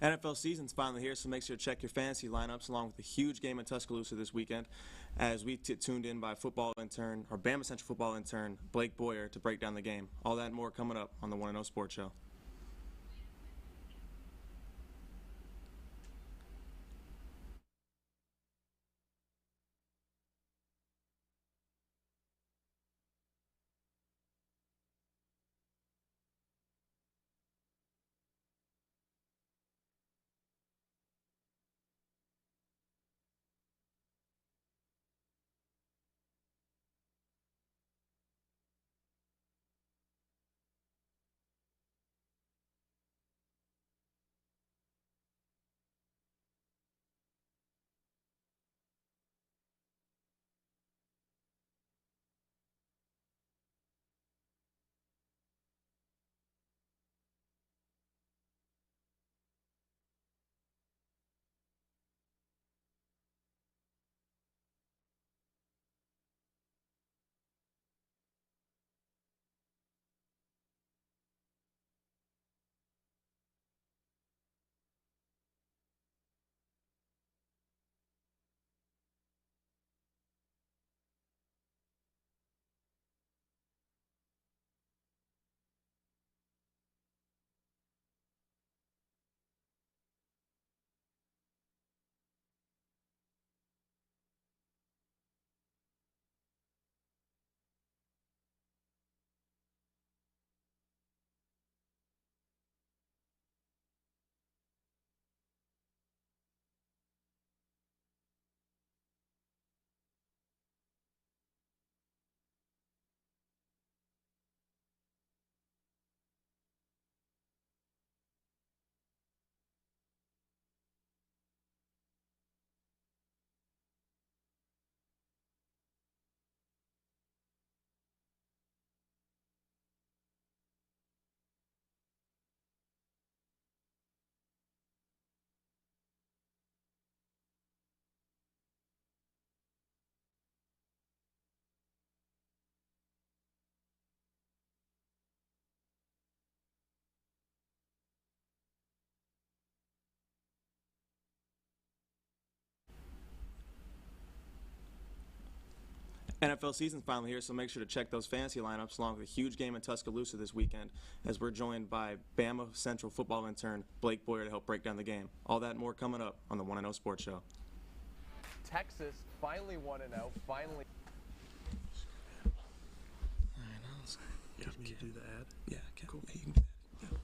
NFL season's finally here, so make sure to check your fantasy lineups along with a huge game in Tuscaloosa this weekend as we tuned in by Bama Central football intern, Blake Boyer, to break down the game. All that and more coming up on the 1 0 Sports Show. NFL season's finally here, so make sure to check those fantasy lineups along with a huge game in Tuscaloosa this weekend as we're joined by Bama Central football intern Blake Boyer to help break down the game. All that and more coming up on the 1 0 Sports Show. Texas finally 1-0, finally. You want me to do the ad? Yeah, okay. Cool. Yeah, you can do that. Yeah.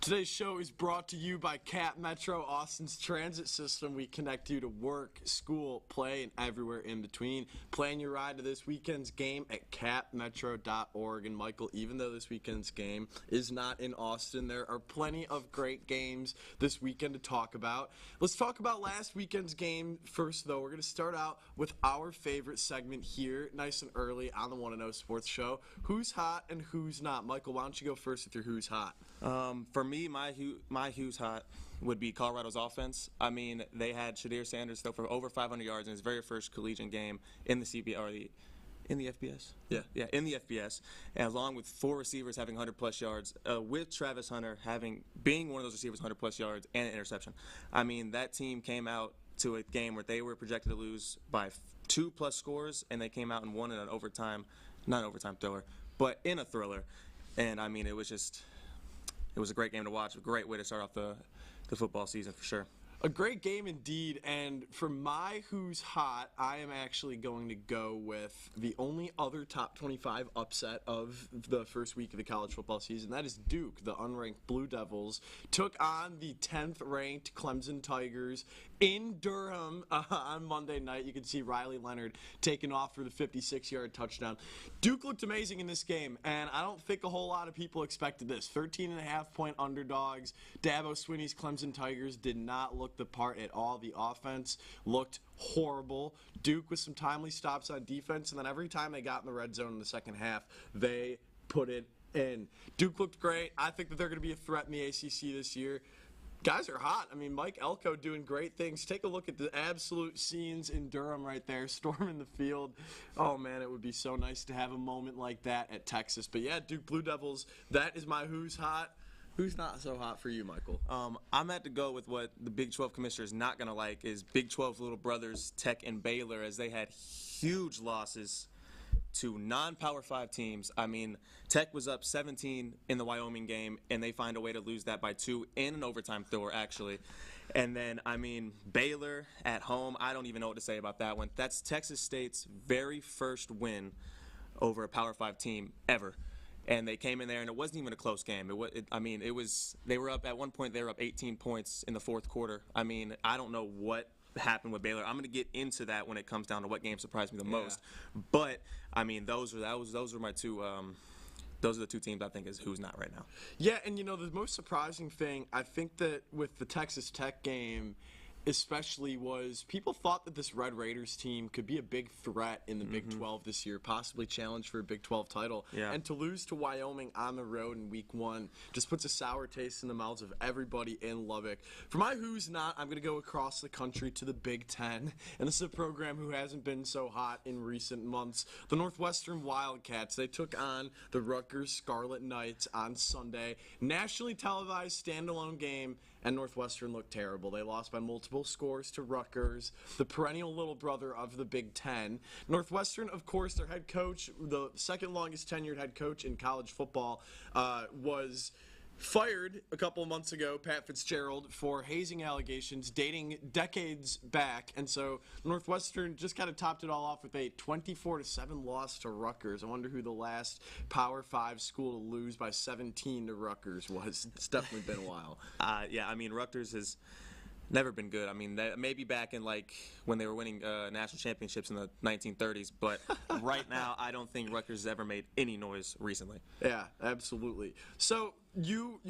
Today's show is brought to you by Cap Metro, Austin's transit system. We connect you to work, school, play, and everywhere in between. Plan your ride to this weekend's game at capmetro.org. And Michael, even though this weekend's game is not in Austin, there are plenty of great games this weekend to talk about. Let's talk about last weekend's game first, though. We're going to start out with our favorite segment here, nice and early on the 1 0 Sports Show. Who's hot and who's not? Michael, why don't you go first with your who's hot? For me, my who's hot would be Colorado's offense. I mean, they had Shadir Sanders throw for over 500 yards in his very first collegiate game in the CBA or in the FBS. Yeah, in the FBS, and along with 4 receivers having 100+ yards, with Travis Hunter being one of those receivers 100+ yards and an interception. I mean, that team came out to a game where they were projected to lose by 2+ scores, and they came out and won in an overtime, not an overtime thriller, but in a thriller. And I mean, it was a great game to watch. A great way to start off the football season for sure. A great game indeed, and for my Who's Hot, I am actually going to go with the only other top 25 upset of the first week of the college football season. That is Duke. The unranked Blue Devils took on the 10th ranked Clemson Tigers in Durham on Monday night. You can see Riley Leonard taking off for the 56-yard touchdown. Duke looked amazing in this game, and I don't think a whole lot of people expected this. 13.5-point underdogs. Dabo Swinney's Clemson Tigers did not look the part at all. The offense looked horrible. Duke with some timely stops on defense, and then every time they got in the red zone in the second half, they put it in. Duke looked great. I think that they're going to be a threat in the ACC this year. Guys are hot. I mean, Mike Elko doing great things. Take a look at the absolute scenes in Durham right there, storming the field. Oh, man, it would be so nice to have a moment like that at Texas. But, yeah, Duke Blue Devils, that is my Who's Hot. Who's not so hot for you, Michael? I'm at to go with what the Big 12 commissioner is not going to like is Big 12 little brothers Tech and Baylor, as they had huge losses to non-Power 5 teams. I mean, Tech was up 17 in the Wyoming game, and they find a way to lose that by 2 in an overtime thrower, actually. And then, I mean, Baylor at home, I don't even know what to say about that one. That's Texas State's very first win over a Power 5 team ever. And they came in there, and it wasn't even a close game. They were up, at one point, they were up 18 points in the fourth quarter. I mean, I don't know what happened with Baylor. I'm going to get into that when it comes down to what game surprised me the most. But, I mean, those are my two those are the two teams I think is who's not right now. Yeah, and, you know, the most surprising thing, I think that with the Texas Tech game, especially, was people thought that this Red Raiders team could be a big threat in the Big 12 this year, possibly challenge for a Big 12 title. Yeah. And to lose to Wyoming on the road in Week 1 just puts a sour taste in the mouths of everybody in Lubbock. For my Who's Not, I'm going to go across the country to the Big 10. And this is a program who hasn't been so hot in recent months. The Northwestern Wildcats, they took on the Rutgers Scarlet Knights on Sunday. Nationally televised standalone game, and Northwestern looked terrible. They lost by multiple scores to Rutgers, the perennial little brother of the Big Ten. Northwestern, of course, their head coach, the second longest tenured head coach in college football, was fired a couple of months ago, Pat Fitzgerald, for hazing allegations dating decades back. And so Northwestern just kind of topped it all off with a 24-7 loss to Rutgers. I wonder who the last Power 5 school to lose by 17 to Rutgers was. It's definitely been a while. Yeah, I mean, Rutgers has never been good. I mean, maybe back in, like, when they were winning national championships in the 1930s, but right now I don't think Rutgers has ever made any noise recently. Yeah, absolutely. So you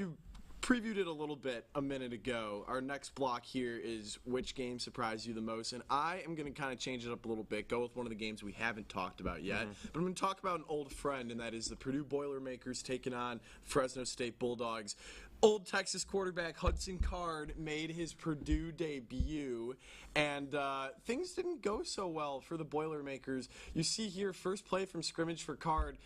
previewed it a little bit a minute ago. Our next block here is which game surprised you the most, and I am going to kind of change it up a little bit, go with one of the games we haven't talked about yet, but I'm going to talk about an old friend, and that is the Purdue Boilermakers taking on Fresno State Bulldogs. Old Texas quarterback Hudson Card made his Purdue debut, and things didn't go so well for the Boilermakers. You see here, first play from scrimmage for Card.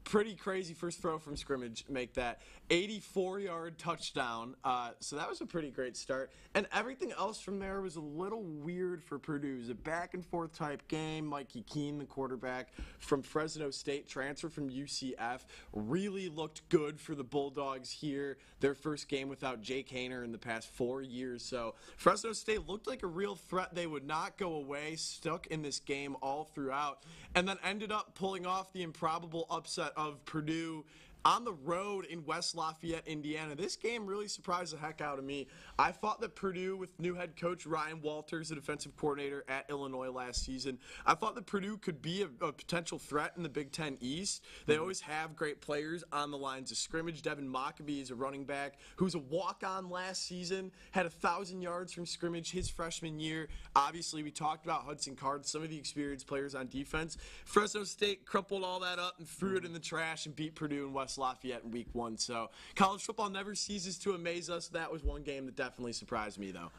Pretty crazy first throw from scrimmage, make that 84-yard touchdown. So that was a pretty great start. And everything else from there was a little weird for Purdue. It was a back-and-forth type game. Mikey Keene, the quarterback from Fresno State, transfer from UCF, really looked good for the Bulldogs here. Their first game without Jake Haener in the past 4 years. So Fresno State looked like a real threat. They would not go away, stuck in this game all throughout, and then ended up pulling off the improbable upset of Purdue on the road in West Lafayette, Indiana. This game really surprised the heck out of me. I thought that Purdue, with new head coach Ryan Walters, the defensive coordinator at Illinois last season, I thought that Purdue could be a potential threat in the Big Ten East. They always have great players on the lines of scrimmage. Devin Mockabee is a running back who's a walk-on last season, had 1,000 yards from scrimmage his freshman year. Obviously, we talked about Hudson Card, some of the experienced players on defense. Fresno State crumpled all that up and threw it in the trash and beat Purdue in West Lafayette in Week 1. So college football never ceases to amaze us. That was one game that definitely surprised me, though.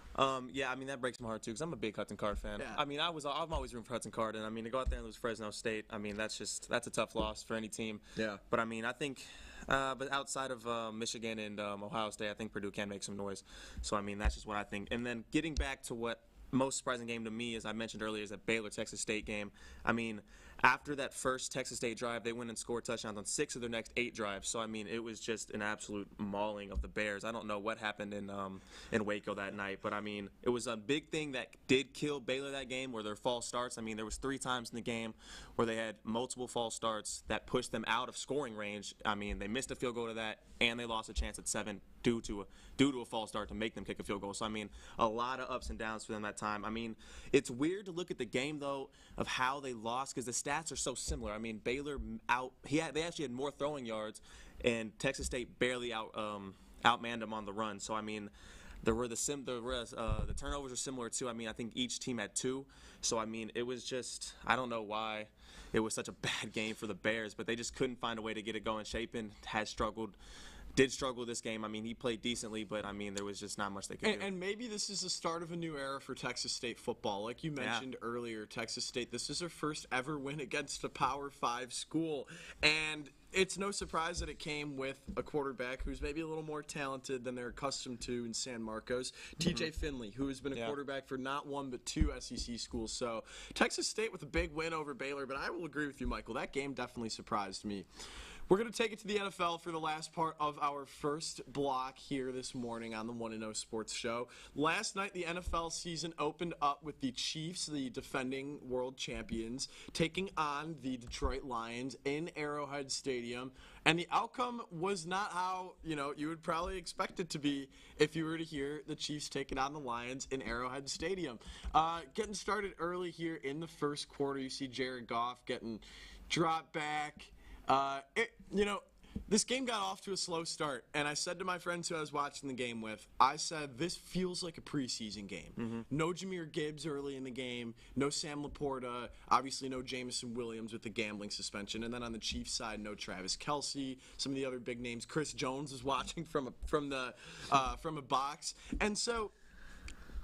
Yeah, I mean, that breaks my heart, too, because I'm a big Hudson Card fan. Yeah. I mean, I'm always rooting for Hudson Card, and, I mean, to go out there and lose Fresno State, I mean, that's a tough loss for any team. Yeah. But, I mean, I think but outside of Michigan and Ohio State, I think Purdue can make some noise. So, I mean, that's just what I think. And then getting back to what most surprising game to me, as I mentioned earlier, is that Baylor-Texas State game. I mean, after that first Texas State drive, they went and scored touchdowns on 6 of their next 8 drives. So I mean, it was just an absolute mauling of the Bears. I don't know what happened in Waco that night, but I mean, it was a big thing that did kill Baylor that game, where their false starts. I mean, there was 3 times in the game where they had multiple false starts that pushed them out of scoring range. I mean, they missed a field goal to that, and they lost a chance at 7 due to a false start to make them kick a field goal. So I mean, a lot of ups and downs for them that time. I mean, it's weird to look at the game though of how they lost, because the stats are so similar. I mean, Baylor they actually had more throwing yards, and Texas State barely outmanned them on the run. So I mean, the turnovers are similar too. I mean, I think each team had 2. So I mean, it was just, I don't know why it was such a bad game for the Bears, but they just couldn't find a way to get it going. Shapen did struggle this game. I mean, he played decently, but I mean, there was just not much they could do. And maybe this is the start of a new era for Texas State football. Like you mentioned earlier, Texas State, this is their first ever win against a Power 5 school. And it's no surprise that it came with a quarterback who's maybe a little more talented than they're accustomed to in San Marcos, T.J. Finley, who has been a quarterback for not 1 but 2 SEC schools. So Texas State with a big win over Baylor, but I will agree with you, Michael. That game definitely surprised me. We're going to take it to the NFL for the last part of our first block here this morning on the 1-0 Sports Show. Last night, the NFL season opened up with the Chiefs, the defending world champions, taking on the Detroit Lions in Arrowhead Stadium. And the outcome was not how, you would probably expect it to be if you were to hear the Chiefs taking on the Lions in Arrowhead Stadium. Getting started early here in the first quarter, you see Jared Goff getting dropped back. This game got off to a slow start, and I said to my friends who I was watching the game with, I said, this feels like a preseason game. No Jahmyr Gibbs early in the game, no Sam Laporta, obviously no Jameson Williams with the gambling suspension, and then on the Chiefs side, no Travis Kelce, some of the other big names. Chris Jones was watching from a box, and so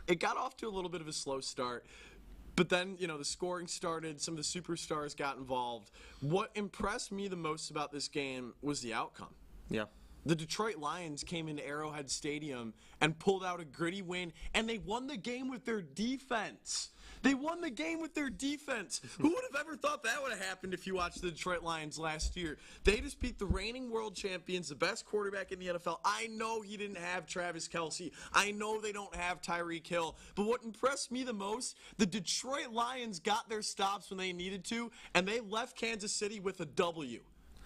it got off to a little bit of a slow start. But then, the scoring started, some of the superstars got involved. What impressed me the most about this game was the outcome. Yeah. The Detroit Lions came into Arrowhead Stadium and pulled out a gritty win, and they won the game with their defense. They won the game with their defense. Who would have ever thought that would have happened if you watched the Detroit Lions last year? They just beat the reigning world champions, the best quarterback in the NFL. I know he didn't have Travis Kelce. I know they don't have Tyreek Hill. But what impressed me the most, the Detroit Lions got their stops when they needed to, and they left Kansas City with a W.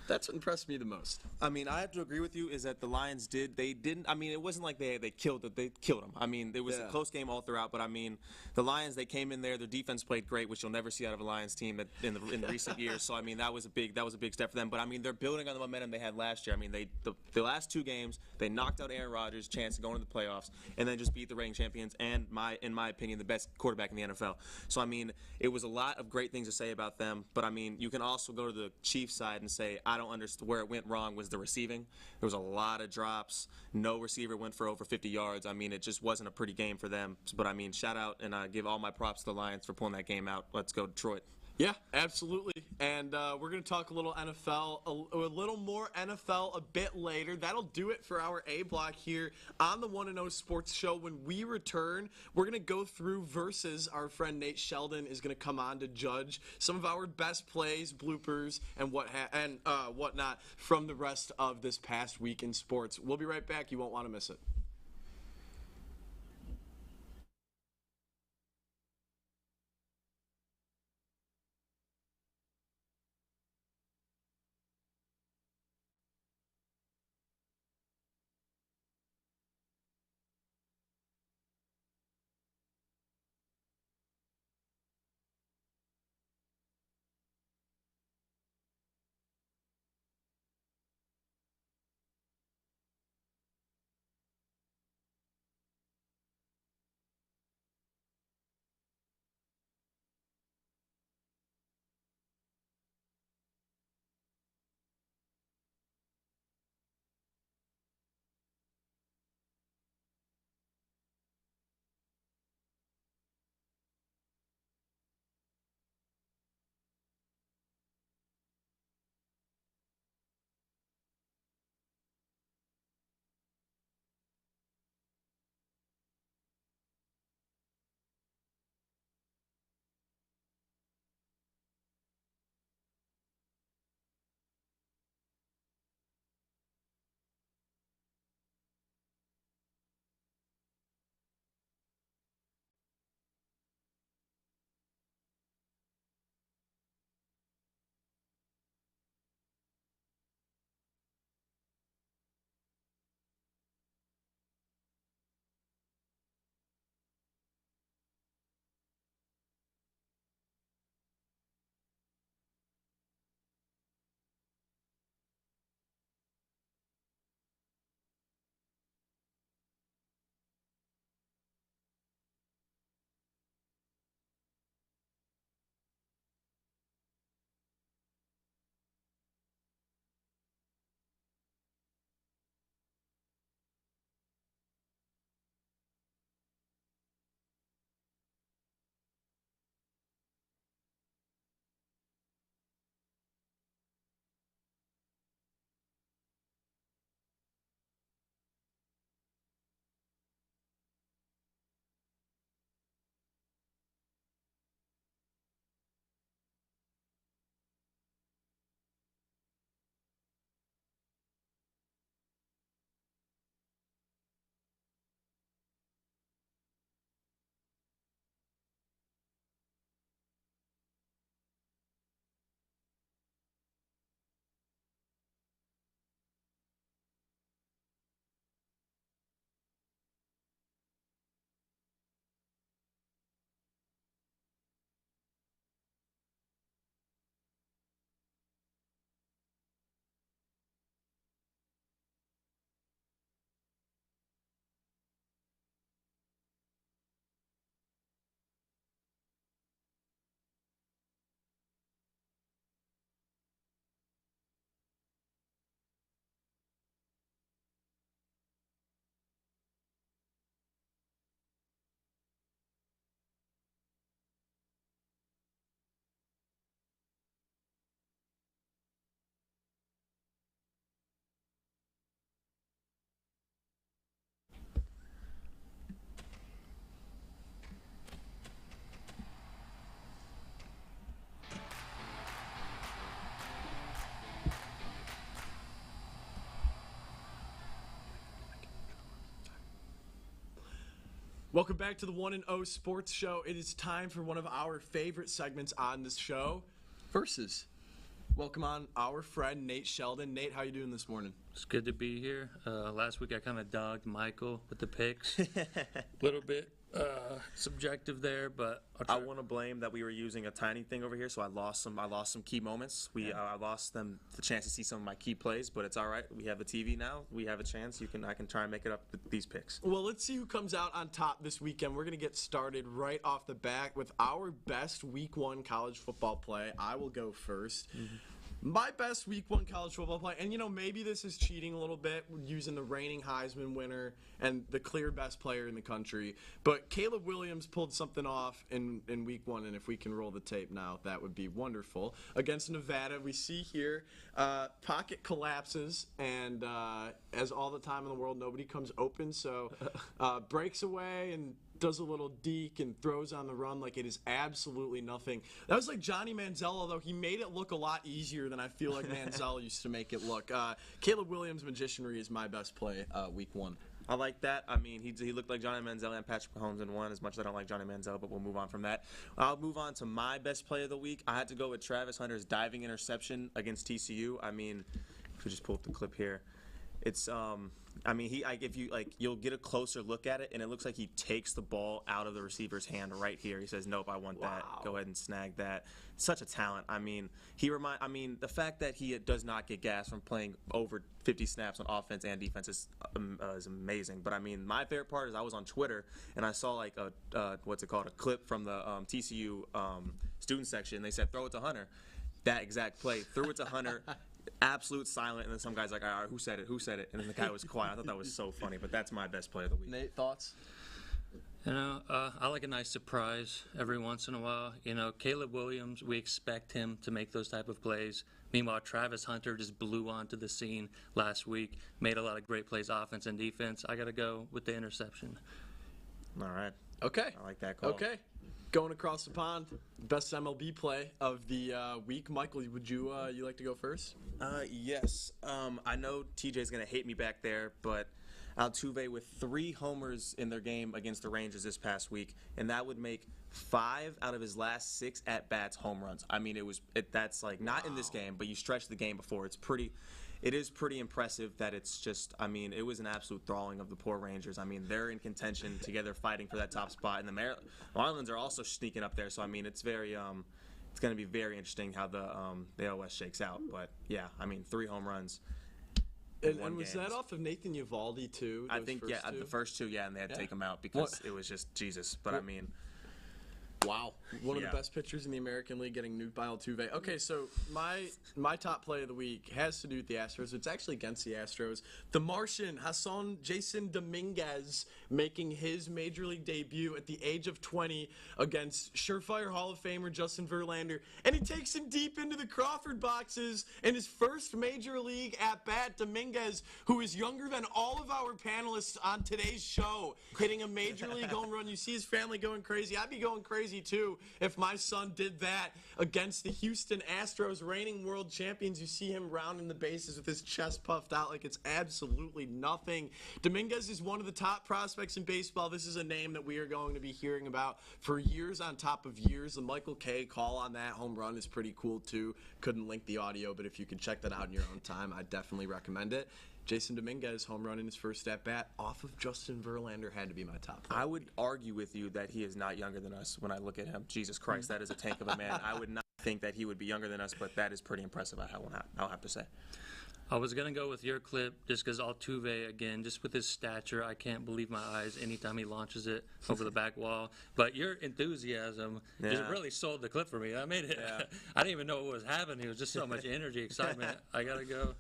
That's what impressed me the most. I mean, I have to agree with you is that the Lions I mean, it wasn't like they killed it. They killed them. I mean, it was a close game all throughout, but I mean, the Lions, they came in there, their defense played great, which you'll never see out of a Lions team in recent years. So I mean, that was a big step for them. But I mean, they're building on the momentum they had last year. I mean, the last 2 games, they knocked out Aaron Rodgers' chance to go into the playoffs, and then just beat the reigning champions and in my opinion, the best quarterback in the NFL. So I mean, it was a lot of great things to say about them, but I mean, you can also go to the Chiefs side and say, I don't understand where it went wrong was the receiving. There was a lot of drops. No receiver went for over 50 yards. I mean, it just wasn't a pretty game for them. But I mean, shout out and give all my props to the Lions for pulling that game out. Let's go Detroit. Yeah, absolutely. And we're going to talk a little NFL, a little more NFL a bit later. That'll do it for our A block here on the 1-0 Sports Show. When we return, we're going to go through versus our friend Nate Sheldon is going to come on to judge some of our best plays, bloopers, and whatnot from the rest of this past week in sports. We'll be right back. You won't want to miss it. Welcome back to the 1-0 Sports Show. It is time for one of our favorite segments on this show, Versus. Welcome on our friend Nate Sheldon. Nate, how you doing this morning? It's good to be here. Last week I kind of dogged Michael with the picks. A little bit subjective there, but I want to blame that we were using a tiny thing over here, so I lost some key moments. I lost them the chance to see some of my key plays, but it's all right. We have the TV now. We have a chance. I can try and make it up with these picks. Well, let's see who comes out on top this weekend. We're going to get started right off the bat with our best Week 1 college football play. I will go first. Mm-hmm. My best Week 1 college football play, and maybe this is cheating a little bit using the reigning Heisman winner and the clear best player in the country, but Caleb Williams pulled something off in Week 1, and if we can roll the tape now, that would be wonderful. Against Nevada, we see here, pocket collapses, and as all the time in the world, nobody comes open, so breaks away and does a little deke and throws on the run like it is absolutely nothing. That was like Johnny Manziel, although he made it look a lot easier than I feel like Manziel used to make it look. Caleb Williams' magicianry is my best play Week 1. I like that. I mean, he looked like Johnny Manziel and Patrick Mahomes in one, as much as I don't like Johnny Manziel, but we'll move on from that. I'll move on to my best play of the week. I had to go with Travis Hunter's diving interception against TCU. I mean, if we just pull up the clip here, it's you'll get a closer look at it, and it looks like he takes the ball out of the receiver's hand right here. He says, "Nope, I want that. Go ahead and snag that." Such a talent. I mean, the fact that he does not get gas from playing over 50 snaps on offense and defense is amazing. But I mean, my favorite part is I was on Twitter and I saw like a clip from the TCU student section. They said, "Throw it to Hunter." That exact play, threw it to Hunter. Absolute silent, and then some guy's like, "All right, who said it? Who said it?" And then the guy was quiet. I thought that was so funny, but that's my best play of the week. Nate, thoughts? I like a nice surprise every once in a while. Caleb Williams, we expect him to make those type of plays. Meanwhile, Travis Hunter just blew onto the scene last week, made a lot of great plays offense and defense. I got to go with the interception. All right. Okay. I like that call. Okay. Going across the pond, best MLB play of the week. Michael, would you like to go first? Yes. I know TJ's going to hate me back there, but Altuve with 3 homers in their game against the Rangers this past week, and that would make 5 out of his last 6 at-bats home runs. I mean, that's like not in this game, but you stretch the game before. It is pretty impressive that it's just, I mean, it was an absolute thralling of the poor Rangers. I mean, they're in contention together fighting for that top spot, and the Marlins are also sneaking up there. So, I mean, it's going to be very interesting how the AL West shakes out. But, yeah, I mean, 3 home runs. And was that off of Nathan Eovaldi, too? I think, yeah, the first 2, yeah, and they had to take them out because it was just Jesus. But, I mean... Wow. One of the best pitchers in the American League getting nuked by Altuve. Okay, so my top play of the week has to do with the Astros. It's actually against the Astros. The Martian, Jason Dominguez, making his Major League debut at the age of 20 against surefire Hall of Famer Justin Verlander. And he takes him deep into the Crawford boxes in his first Major League at-bat. Dominguez, who is younger than all of our panelists on today's show, hitting a Major League home run. You see his family going crazy. I'd be going crazy too if my son did that against the Houston Astros, reigning world champions. You see him rounding the bases with his chest puffed out like it's absolutely nothing. Dominguez is one of the top prospects in baseball. This is a name that we are going to be hearing about for years on top of years. The Michael Kay call on that home run is pretty cool too. Couldn't link the audio, but if you could check that out in your own time, I definitely recommend it. Jason Dominguez, home run in his first at-bat off of Justin Verlander, had to be my top play. I would argue with you that he is not younger than us when I look at him. Jesus Christ, that is a tank of a man. I would not think that he would be younger than us, but that is pretty impressive, I'll have to say. I was going to go with your clip just because Altuve, again, just with his stature, I can't believe my eyes anytime he launches it over the back wall. But your enthusiasm just really sold the clip for me. I made it. Yeah. I didn't even know what was happening. It was just so much energy, excitement. I got to go.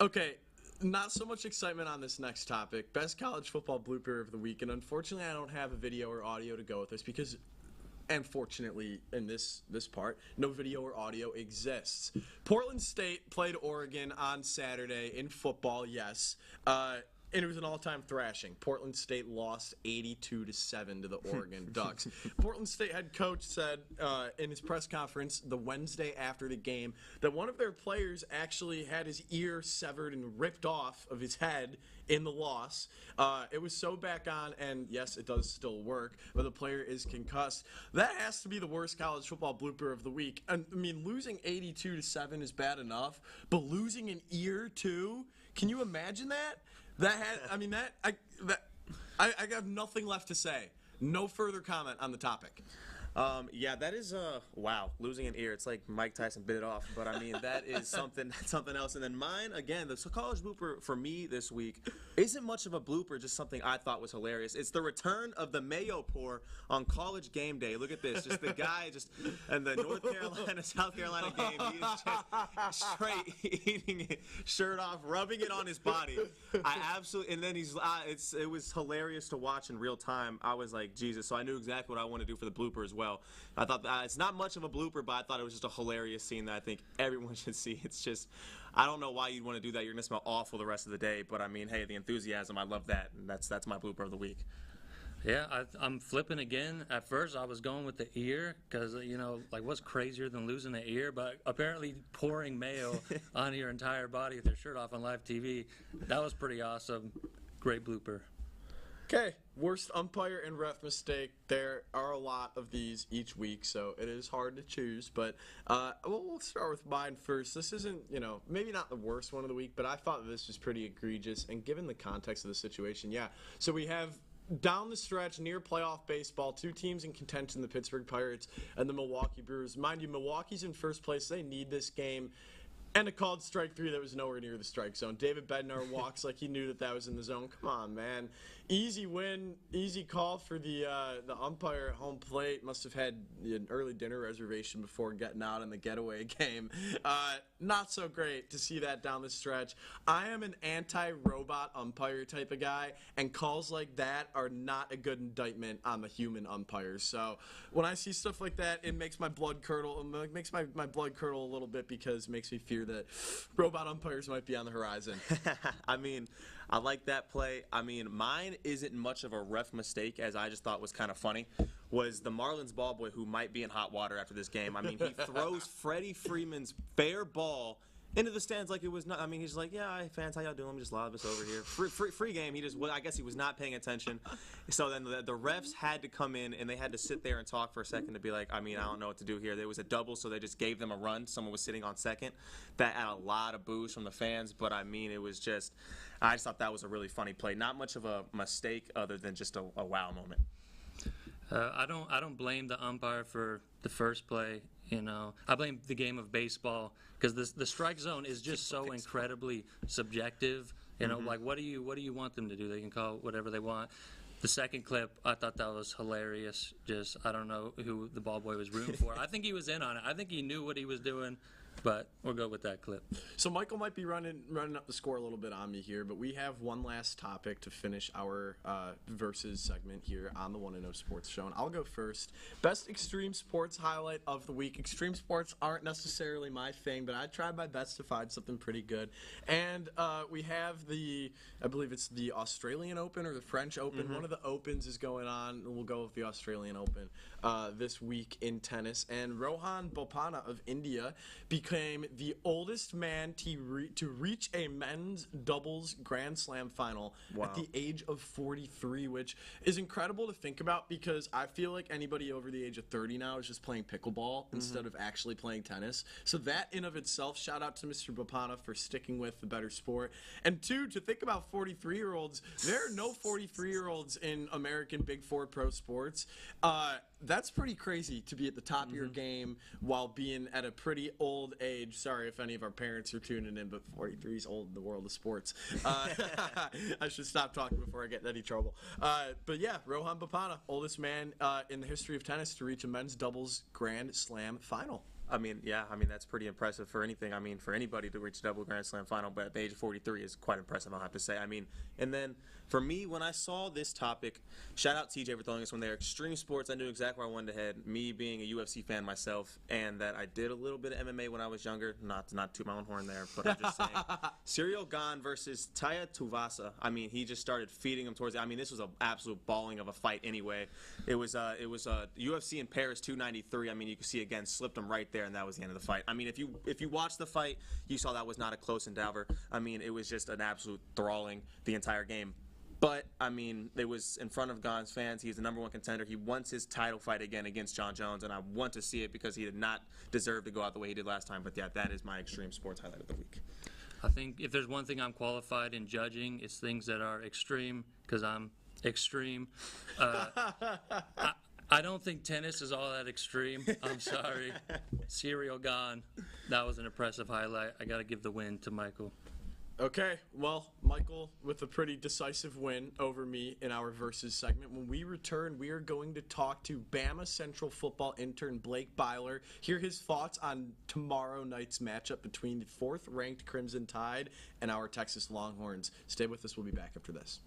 Okay, not so much excitement on this next topic. Best college football blooper of the week. And unfortunately, I don't have a video or audio to go with this because, and fortunately, in this part, no video or audio exists. Portland State played Oregon on Saturday in football, yes. and it was an all-time thrashing. Portland State lost 82-7 to the Oregon Ducks. Portland State head coach said in his press conference the Wednesday after the game that one of their players actually had his ear severed and ripped off of his head in the loss. It was sewed back on, and yes, it does still work, but the player is concussed. That has to be the worst college football blooper of the week. And, I mean, losing 82-7 is bad enough, but losing an ear too? Can you imagine that? I have nothing left to say. No further comment on the topic. Yeah, that is wow, losing an ear. It's like Mike Tyson bit it off, but I mean that is something else. And then mine again, the college blooper for me this week isn't much of a blooper, just something I thought was hilarious. It's the return of the mayo pour on College game day. Look at this, just the guy and the North Carolina South Carolina game. He is just straight eating it, shirt off, rubbing it on his body. I absolutely, and then it was hilarious to watch in real time. I was like, Jesus. So I knew exactly what I want to do for the blooper as well. I thought it's not much of a blooper, but I thought it was just a hilarious scene that I think everyone should see. It's just, I don't know why you'd want to do that. You're going to smell awful the rest of the day, but I mean, hey, the enthusiasm, I love that, and that's my blooper of the week. Yeah, I'm flipping again. At first, I was going with the ear because, what's crazier than losing an ear? But apparently pouring mayo on your entire body with your shirt off on live TV, that was pretty awesome. Great blooper. Okay, worst umpire and ref mistake. There are a lot of these each week, so it is hard to choose. But we'll start with mine first. This isn't, maybe not the worst one of the week, but I thought this was pretty egregious. And given the context of the situation, yeah. So we have down the stretch, near playoff baseball, two teams in contention, the Pittsburgh Pirates and the Milwaukee Brewers. Mind you, Milwaukee's in first place. They need this game. And a called strike three that was nowhere near the strike zone. David Bednar walks like he knew that was in the zone. Come on, man. Easy win, easy call for the umpire at home plate. Must have had an early dinner reservation before getting out in the getaway game. Not so great to see that down the stretch. I am an anti-robot umpire type of guy, and calls like that are not a good indictment on the human umpires. So when I see stuff like that, it makes my blood curdle. It makes my blood curdle a little bit because it makes me fear that robot umpires might be on the horizon. I mean, I like that play. I mean, mine isn't much of a ref mistake, as I just thought was kind of funny, was the Marlins ball boy who might be in hot water after this game. I mean, he throws Freddie Freeman's fair ball into the stands like it was not. I mean, he's like, yeah, hi, fans, how y'all doing? Let me just lob this over here. Free game. I guess he was not paying attention. So then the refs had to come in, and they had to sit there and talk for a second to be like, I mean, I don't know what to do here. There was a double, so they just gave them a run. Someone was sitting on second. That had a lot of boos from the fans, but I mean, it was just, I just thought that was a really funny play. Not much of a mistake other than just a wow moment. I don't blame the umpire for the first play. I blame the game of baseball because the strike zone is just so incredibly subjective. Like what do you want them to do? They can call whatever they want. The second clip, I thought that was hilarious. Just I don't know who the ball boy was rooting for. I think he was in on it. I think he knew what he was doing. But we'll go with that clip. So Michael might be running up the score a little bit on me here, but we have one last topic to finish our versus segment here on the 1-0 Sports Show. And I'll go first. Best extreme sports highlight of the week. Extreme sports aren't necessarily my thing, but I tried my best to find something pretty good. And we have I believe it's the Australian Open or the French Open. Mm-hmm. One of the Opens is going on. We'll go with the Australian Open this week in tennis. And Rohan Bopanna of India became the oldest man to reach a men's doubles Grand Slam final at the age of 43, which is incredible to think about because I feel like anybody over the age of 30 now is just playing pickleball instead of actually playing tennis. So that in of itself, shout out to Mr. Bopanna for sticking with the better sport. And two, to think about 43-year-olds, there are no 43-year-olds in American Big Four pro sports. That's pretty crazy to be at the top of your game while being at a pretty old age. Sorry if any of our parents are tuning in, but 43 is old in the world of sports. I should stop talking before I get in any trouble. But yeah, Rohan Bopanna, oldest man in the history of tennis to reach a men's doubles Grand Slam final. I mean, yeah, I mean, that's pretty impressive for anything. I mean, for anybody to reach a double Grand Slam final, but at the age of 43 is quite impressive, I'll have to say. I mean, and then for me, when I saw this topic, shout out TJ for throwing this one there. Extreme sports, I knew exactly where I wanted to head. Me being a UFC fan myself, and that I did a little bit of MMA when I was younger. Not to toot my own horn there, but I'm just saying. Cyril Gane versus Taya Tuvasa. I mean, he just started feeding him towards. I mean, this was an absolute balling of a fight anyway. It was UFC in Paris 293. I mean, you can see again, slipped him right there, and that was the end of the fight. I mean, if you watched the fight, you saw that was not a close endeavor. I mean, it was just an absolute thralling the entire game. But, I mean, it was in front of Gane's fans. He's the #1 contender. He wants his title fight again against John Jones, and I want to see it because he did not deserve to go out the way he did last time. But, yeah, that is my extreme sports highlight of the week. I think if there's one thing I'm qualified in judging, it's things that are extreme, because I'm extreme. I don't think tennis is all that extreme. I'm sorry. Cyril Gane, that was an impressive highlight. I got to give the win to Michael. Okay, well, Michael with a pretty decisive win over me in our Versus segment. When we return, we are going to talk to Bama Central football intern Blake Byler, hear his thoughts on tomorrow night's matchup between the 4th-ranked Crimson Tide and our Texas Longhorns. Stay with us. We'll be back after this.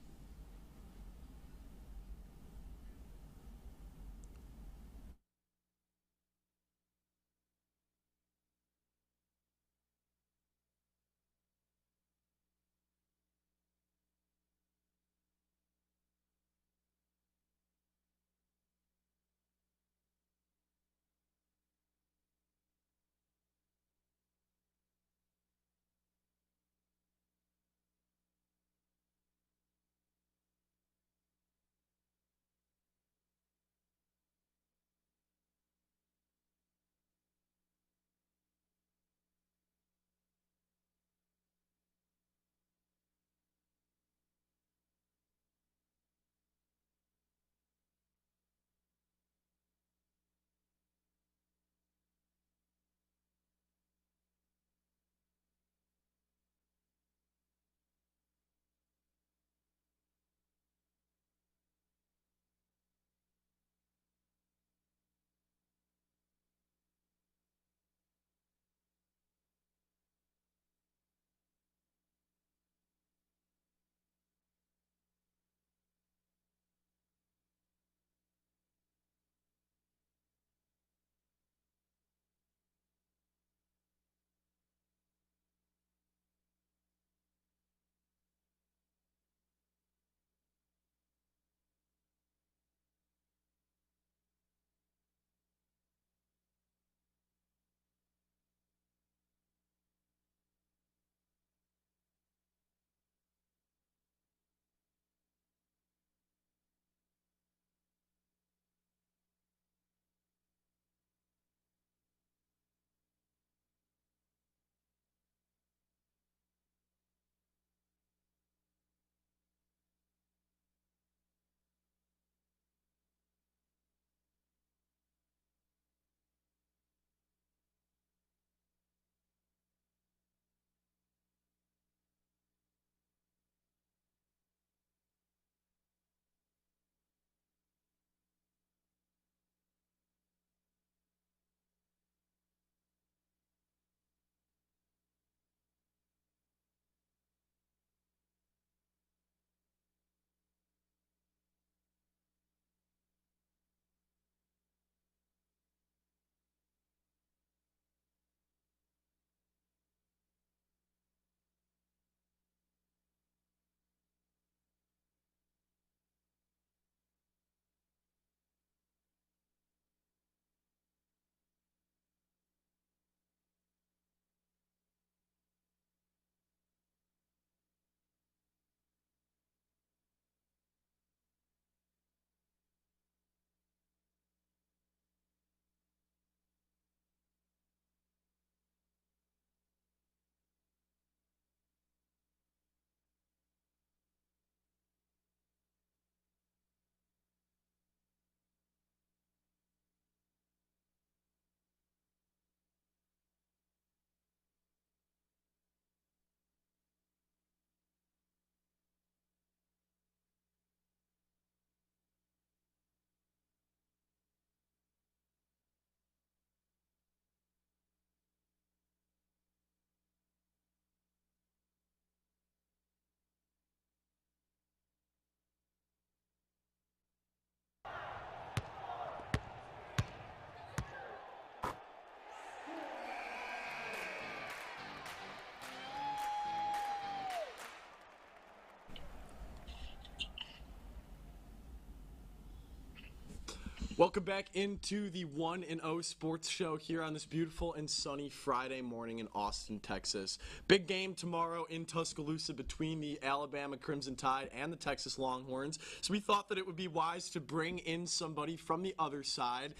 Welcome back into the 1-0 Sports Show here on this beautiful and sunny Friday morning in Austin, Texas. Big game tomorrow in Tuscaloosa between the Alabama Crimson Tide and the Texas Longhorns. So we thought that it would be wise to bring in somebody from the other side.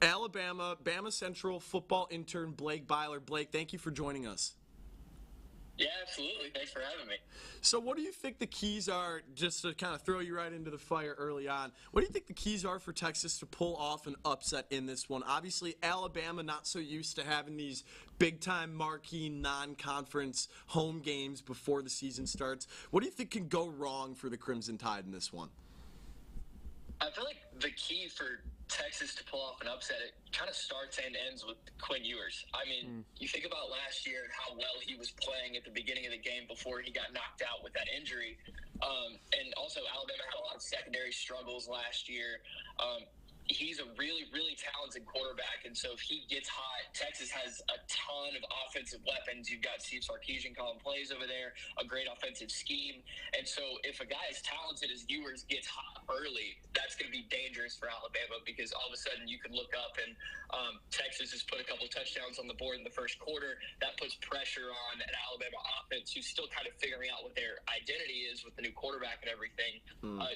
Bama Central football intern Blake Byler. Blake, thank you for joining us. Yeah, absolutely. Thanks for having me. So what do you think the keys are, just to kind of throw you right into the fire early on, what do you think the keys are for Texas to pull off an upset in this one? Obviously, Alabama not so used to having these big-time marquee non-conference home games before the season starts. What do you think can go wrong for the Crimson Tide in this one? I feel like the key for Texas to pull off an upset, it kind of starts and ends with Quinn Ewers. I mean, you think about last year and how well he was playing at the beginning of the game before he got knocked out with that injury. And also Alabama had a lot of secondary struggles last year. He's a really, really talented quarterback, and so if he gets hot, Texas has a ton of offensive weapons. You've got Steve Sarkisian calling plays over there, a great offensive scheme. And so if a guy as talented as Ewers gets hot early, that's going to be dangerous for Alabama, because all of a sudden you can look up and Texas has put a couple touchdowns on the board in the first quarter. That puts pressure on an Alabama offense who's still kind of figuring out what their identity is with the new quarterback and everything.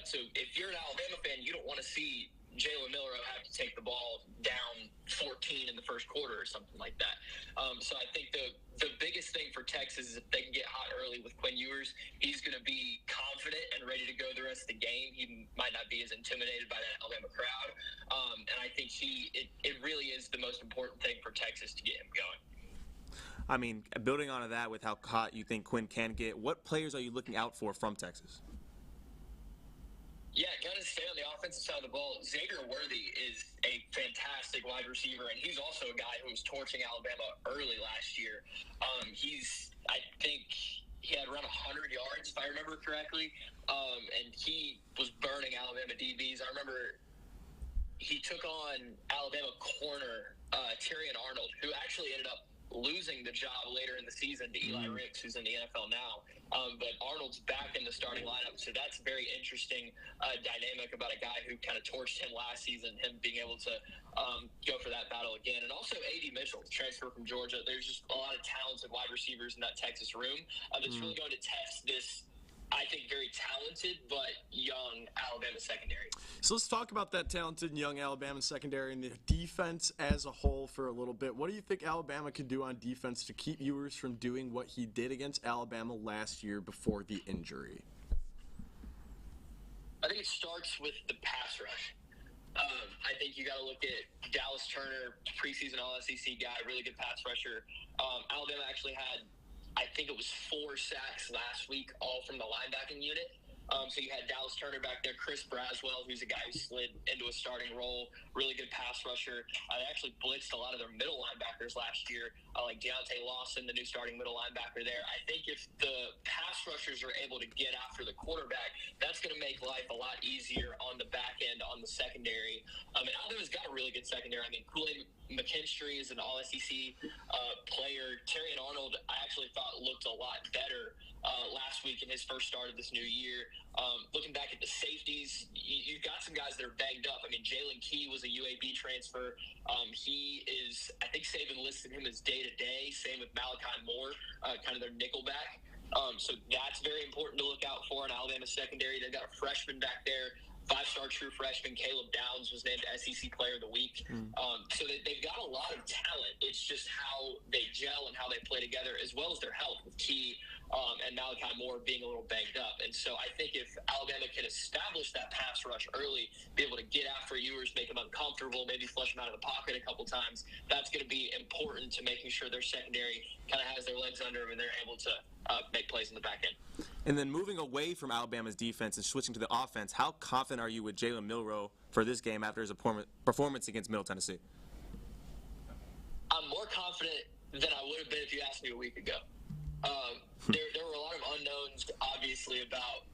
So if you're an Alabama fan, you don't want to see Jalen Miller have to take the ball down 14 in the first quarter or something like that. So I think the biggest thing for Texas is if they can get hot early with Quinn Ewers, he's going to be confident and ready to go the rest of the game. He might not be as intimidated by that Alabama crowd. And I think it really is the most important thing for Texas to get him going. I mean, building on that with how hot you think Quinn can get, what players are you looking out for from Texas? Yeah, going to stay on the offensive side of the ball. Xavier Worthy is a fantastic wide receiver, and he's also a guy who was torching Alabama early last year. I think he had around 100 yards, if I remember correctly, and he was burning Alabama DBs. I remember he took on Alabama corner Terrion Arnold, who actually ended up losing the job later in the season to Eli Ricks, who's in the NFL now. But Arnold's back in the starting lineup, so that's very interesting dynamic about a guy who kind of torched him last season, him being able to go for that battle again. And also A.D. Mitchell, transfer from Georgia. There's just a lot of talented wide receivers in that Texas room that's really going to test this, I think, very talented but young Alabama secondary. So let's talk about that talented and young Alabama secondary and the defense as a whole for a little bit. What do you think Alabama could do on defense to keep Ewers from doing what he did against Alabama last year before the injury? I think it starts with the pass rush. I think you got to look at Dallas Turner, preseason All-SEC guy, really good pass rusher. Alabama actually had, I think it was 4 sacks last week, all from the linebacking unit. So you had Dallas Turner back there, Chris Braswell, who's a guy who slid into a starting role, really good pass rusher. They actually blitzed a lot of their middle linebackers last year, like Deontay Lawson, the new starting middle linebacker there. I think if the pass rushers are able to get after the quarterback, that's going to make life a lot easier on the back end, on the secondary. And Alabama's got a really good secondary. I mean, Kool-Aid McKinstry is an All-SEC player. Terrion Arnold, I actually thought looked a lot better last week in his first start of this new year. Looking back at the safeties, you've got some guys that are banged up. I mean, Jalen Key was a UAB transfer. He is, I think Saban listed him as day-to-day. Same with Malachi Moore, kind of their nickelback. So that's very important to look out for in Alabama secondary. They've got a freshman back there. 5-star true freshman Caleb Downs was named SEC Player of the Week. So they've got a lot of talent. It's just how they gel and how they play together, as well as their health with Key and Malachi Moore being a little banged up. And so I think if Alabama can establish that pass rush early, be able to get after Ewers, make him uncomfortable, maybe flush him out of the pocket a couple times, that's going to be important to making sure their secondary kind of has their legs under them and they're able to make plays in the back end. And then moving away from Alabama's defense and switching to the offense, how confident are you with Jalen Milroe for this game after his performance against Middle Tennessee? I'm more confident than I would have been if you asked me a week ago. There were a lot of unknowns, obviously, about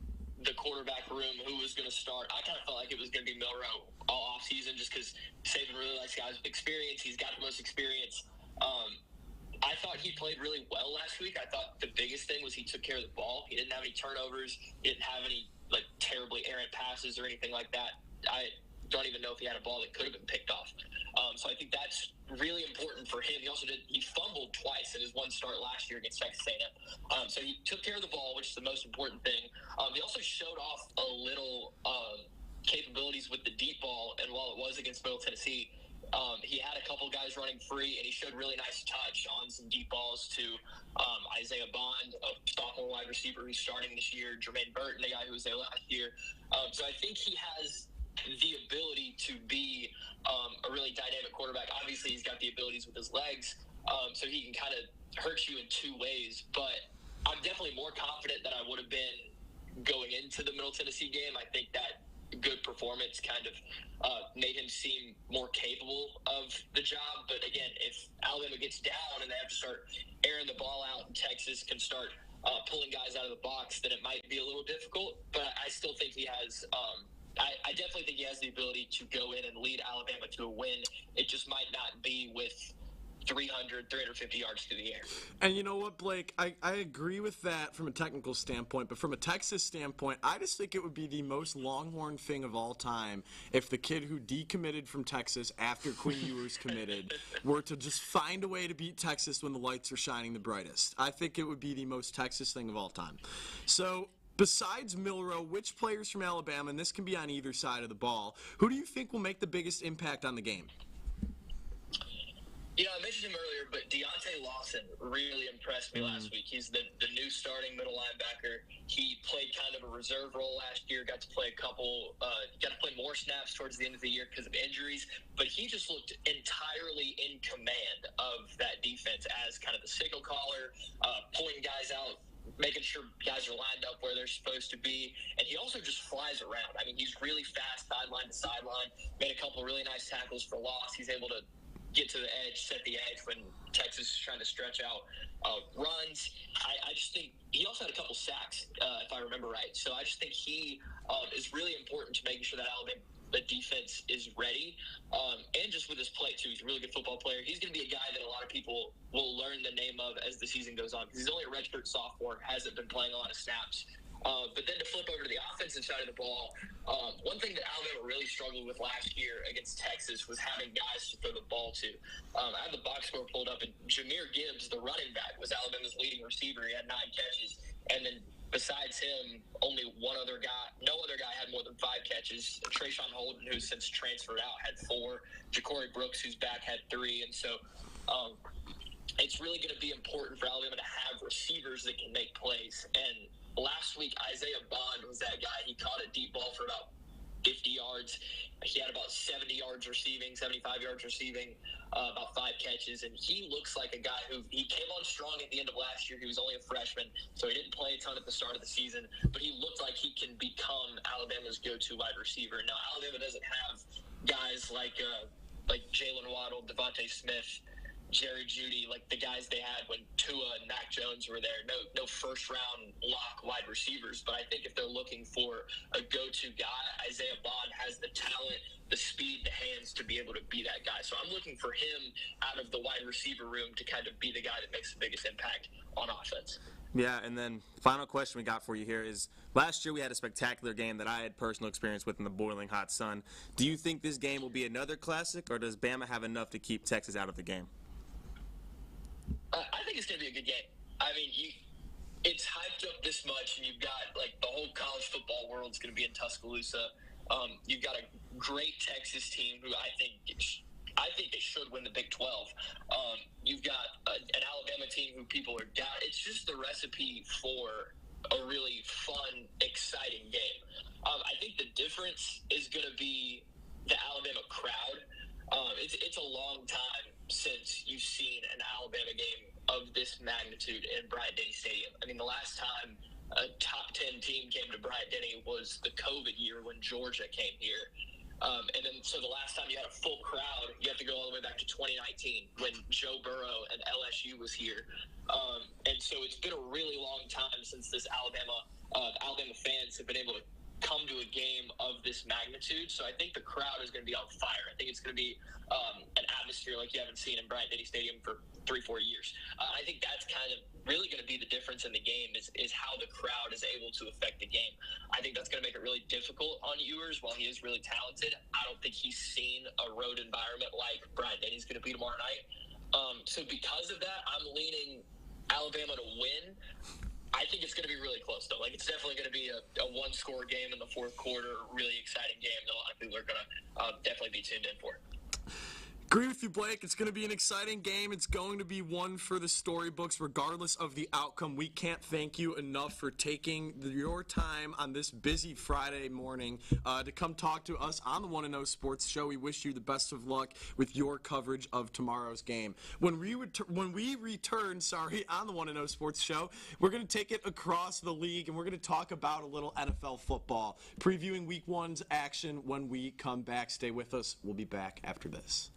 the quarterback room, who was going to start. I kind of felt like it was going to be Milroe all offseason just because Saban really likes guys with experience. He's got the most experience. I thought he played really well last week. I thought the biggest thing was he took care of the ball. He didn't have any turnovers. He didn't have any terribly errant passes or anything like that. don't even know if he had a ball that could have been picked off. So I think that's really important for him. He fumbled twice in his one start last year against Texas A&M. So he took care of the ball, which is the most important thing. He also showed off a little capabilities with the deep ball, and while it was against Middle Tennessee, he had a couple guys running free, and he showed really nice touch on some deep balls to Isaiah Bond, a sophomore wide receiver who's starting this year, Jermaine Burton, a guy who was there last year. So I think he has the ability to be a really dynamic quarterback. Obviously, he's got the abilities with his legs, so he can kind of hurt you in two ways. But I'm definitely more confident than I would have been going into the Middle Tennessee game. I think that good performance kind of made him seem more capable of the job. But again, if Alabama gets down and they have to start airing the ball out and Texas can start pulling guys out of the box, then it might be a little difficult. But I still think he has I definitely think he has the ability to go in and lead Alabama to a win. It just might not be with 350 yards through the air. And you know what, Blake? I agree with that from a technical standpoint, but from a Texas standpoint, I just think it would be the most Longhorn thing of all time if the kid who decommitted from Texas after Quinn Ewers committed were to just find a way to beat Texas when the lights are shining the brightest. I think it would be the most Texas thing of all time. So, besides Milroe, which players from Alabama, and this can be on either side of the ball, who do you think will make the biggest impact on the game? You know, I mentioned him earlier, but Deontay Lawson really impressed me last week. He's the new starting middle linebacker. He played kind of a reserve role last year, got to play more snaps towards the end of the year because of injuries, but he just looked entirely in command of that defense as kind of the signal caller, pulling guys out, making sure guys are lined up where they're supposed to be. And he also just flies around. I mean, he's really fast sideline to sideline, made a couple of really nice tackles for loss. He's able to get to the edge, set the edge when Texas is trying to stretch out runs. I just think he also had a couple sacks, if I remember right. So I just think he is really important to making sure that the defense is ready. And just with his play, too. He's a really good football player. He's going to be a guy that a lot of people will learn the name of as the season goes on because he's only a redshirt sophomore, hasn't been playing a lot of snaps. But then to flip over to the offensive side of the ball, one thing that Alabama really struggled with last year against Texas was having guys to throw the ball to. I have the box score pulled up, and Jahmyr Gibbs, the running back, was Alabama's leading receiver. He had 9 catches. And then besides him, no other guy had more than 5 catches. Trayshawn Holden, who's since transferred out, had 4. Ja'Cory Brooks, who's back, had 3. And so it's really going to be important for Alabama to have receivers that can make plays. And last week, Isaiah Bond was that guy. He caught a deep ball for about 50 yards. He had about 70 yards receiving, 75 yards receiving, about 5 catches. And he looks like a guy he came on strong at the end of last year. He was only a freshman, so he didn't play a ton at the start of the season. But he looked like he can become Alabama's go-to wide receiver. Now, Alabama doesn't have guys like Jalen Waddle, Devontae Smith, Jerry Jeudy, like the guys they had when Tua and Mac Jones were there. No first-round lock wide receivers. But I think if they're looking for a go-to guy, Isaiah Bond has the talent, the speed, the hands to be able to be that guy. So I'm looking for him out of the wide receiver room to kind of be the guy that makes the biggest impact on offense. Yeah, and then final question we got for you here is, last year we had a spectacular game that I had personal experience with in the boiling hot sun. Do you think this game will be another classic, or does Bama have enough to keep Texas out of the game? I think it's going to be a good game. I mean, it's hyped up this much, and you've got, the whole college football world's going to be in Tuscaloosa. You've got a great Texas team who I think they should win the Big 12. You've got an Alabama team who people are down. It's just the recipe for a really fun, exciting game. I think the difference is going to be the Alabama crowd. It's a long time since you've seen an Alabama game of this magnitude in Bryant-Denny Stadium. I mean, the last time a top 10 team came to Bryant-Denny was the COVID year when Georgia came here. And then, so the last time you had a full crowd, you have to go all the way back to 2019 when Joe Burrow and LSU was here. And so it's been a really long time since Alabama fans have been able to come to a game of this magnitude. So I think the crowd is going to be on fire. I think it's going to be an atmosphere like you haven't seen in Bryant-Denny Stadium for 3-4 years. I think that's kind of really going to be the difference in the game is how the crowd is able to affect the game. I think that's that's going to make it really difficult on Ewers. While he is really talented, I don't think he's seen a road environment like Brad Denny's going to be tomorrow night. So because of that, I'm leaning Alabama to win. I think it's going to be really close, though. Like, it's definitely going to be a one-score game in the fourth quarter, really exciting game that a lot of people are going to definitely be tuned in for. Agree with you, Blake. It's going to be an exciting game. It's going to be one for the storybooks, regardless of the outcome. We can't thank you enough for taking your time on this busy Friday morning to come talk to us on the 1-0 Sports Show. We wish you the best of luck with your coverage of tomorrow's game. When we return, on the 1-0 Sports Show, we're going to take it across the league, and we're going to talk about a little NFL football, previewing Week 1's action when we come back. Stay with us. We'll be back after this.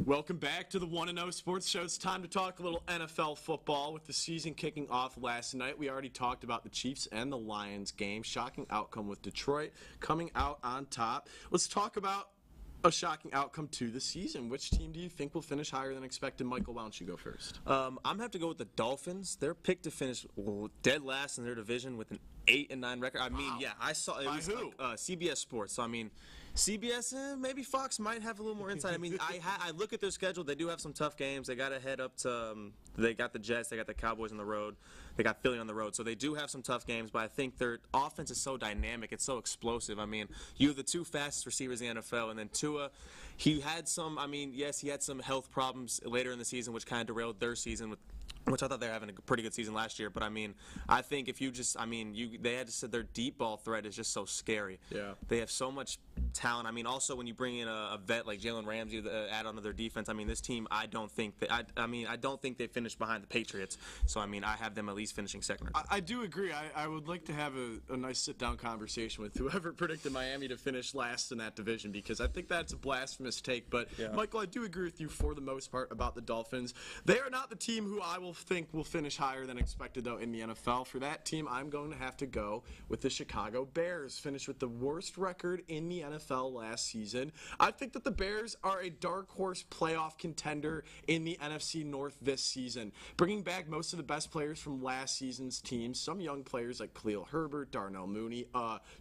Welcome back to the 1-0 Sports Show. It's time to talk a little NFL football with the season kicking off last night. We already talked about the Chiefs and the Lions game. Shocking outcome with Detroit coming out on top. Let's talk about a shocking outcome to the season. Which team do you think will finish higher than expected? Michael, why don't you go first? I'm going to have to go with the Dolphins. They're picked to finish dead last in their division with an 8-9 record. I mean, yeah, I saw it. By was who? CBS Sports. So, I mean, CBS, maybe Fox might have a little more insight. I mean, I look at their schedule. They do have some tough games. They got to head up to they got the Jets. They got the Cowboys on the road. They got Philly on the road. So they do have some tough games, but I think their offense is so dynamic. It's so explosive. I mean, you have the two fastest receivers in the NFL, and then Tua, he had some, I mean, yes, he had some health problems later in the season, which kind of derailed their season which I thought they were having a pretty good season last year. But, I mean, I think if you just, I mean, they had said their deep ball threat is just so scary. Yeah. They have so much talent. I mean, also when you bring in a vet like Jalen Ramsey to add on to their defense, I mean, this team, I don't think they finished behind the Patriots. So, I mean, I have them at least finishing second or third. I do agree. I would like to have a nice sit-down conversation with whoever predicted Miami to finish last in that division, because I think that's a blasphemous take. But, yeah. Michael, I do agree with you for the most part about the Dolphins. They are not the team who I will think will finish higher than expected, though, in the NFL. For that team, I'm going to have to go with the Chicago Bears. Finished with the worst record in the NFL last season. I think that the Bears are a dark horse playoff contender in the NFC North this season, bringing back most of the best players from last season's teams. Some young players like Khalil Herbert, Darnell Mooney,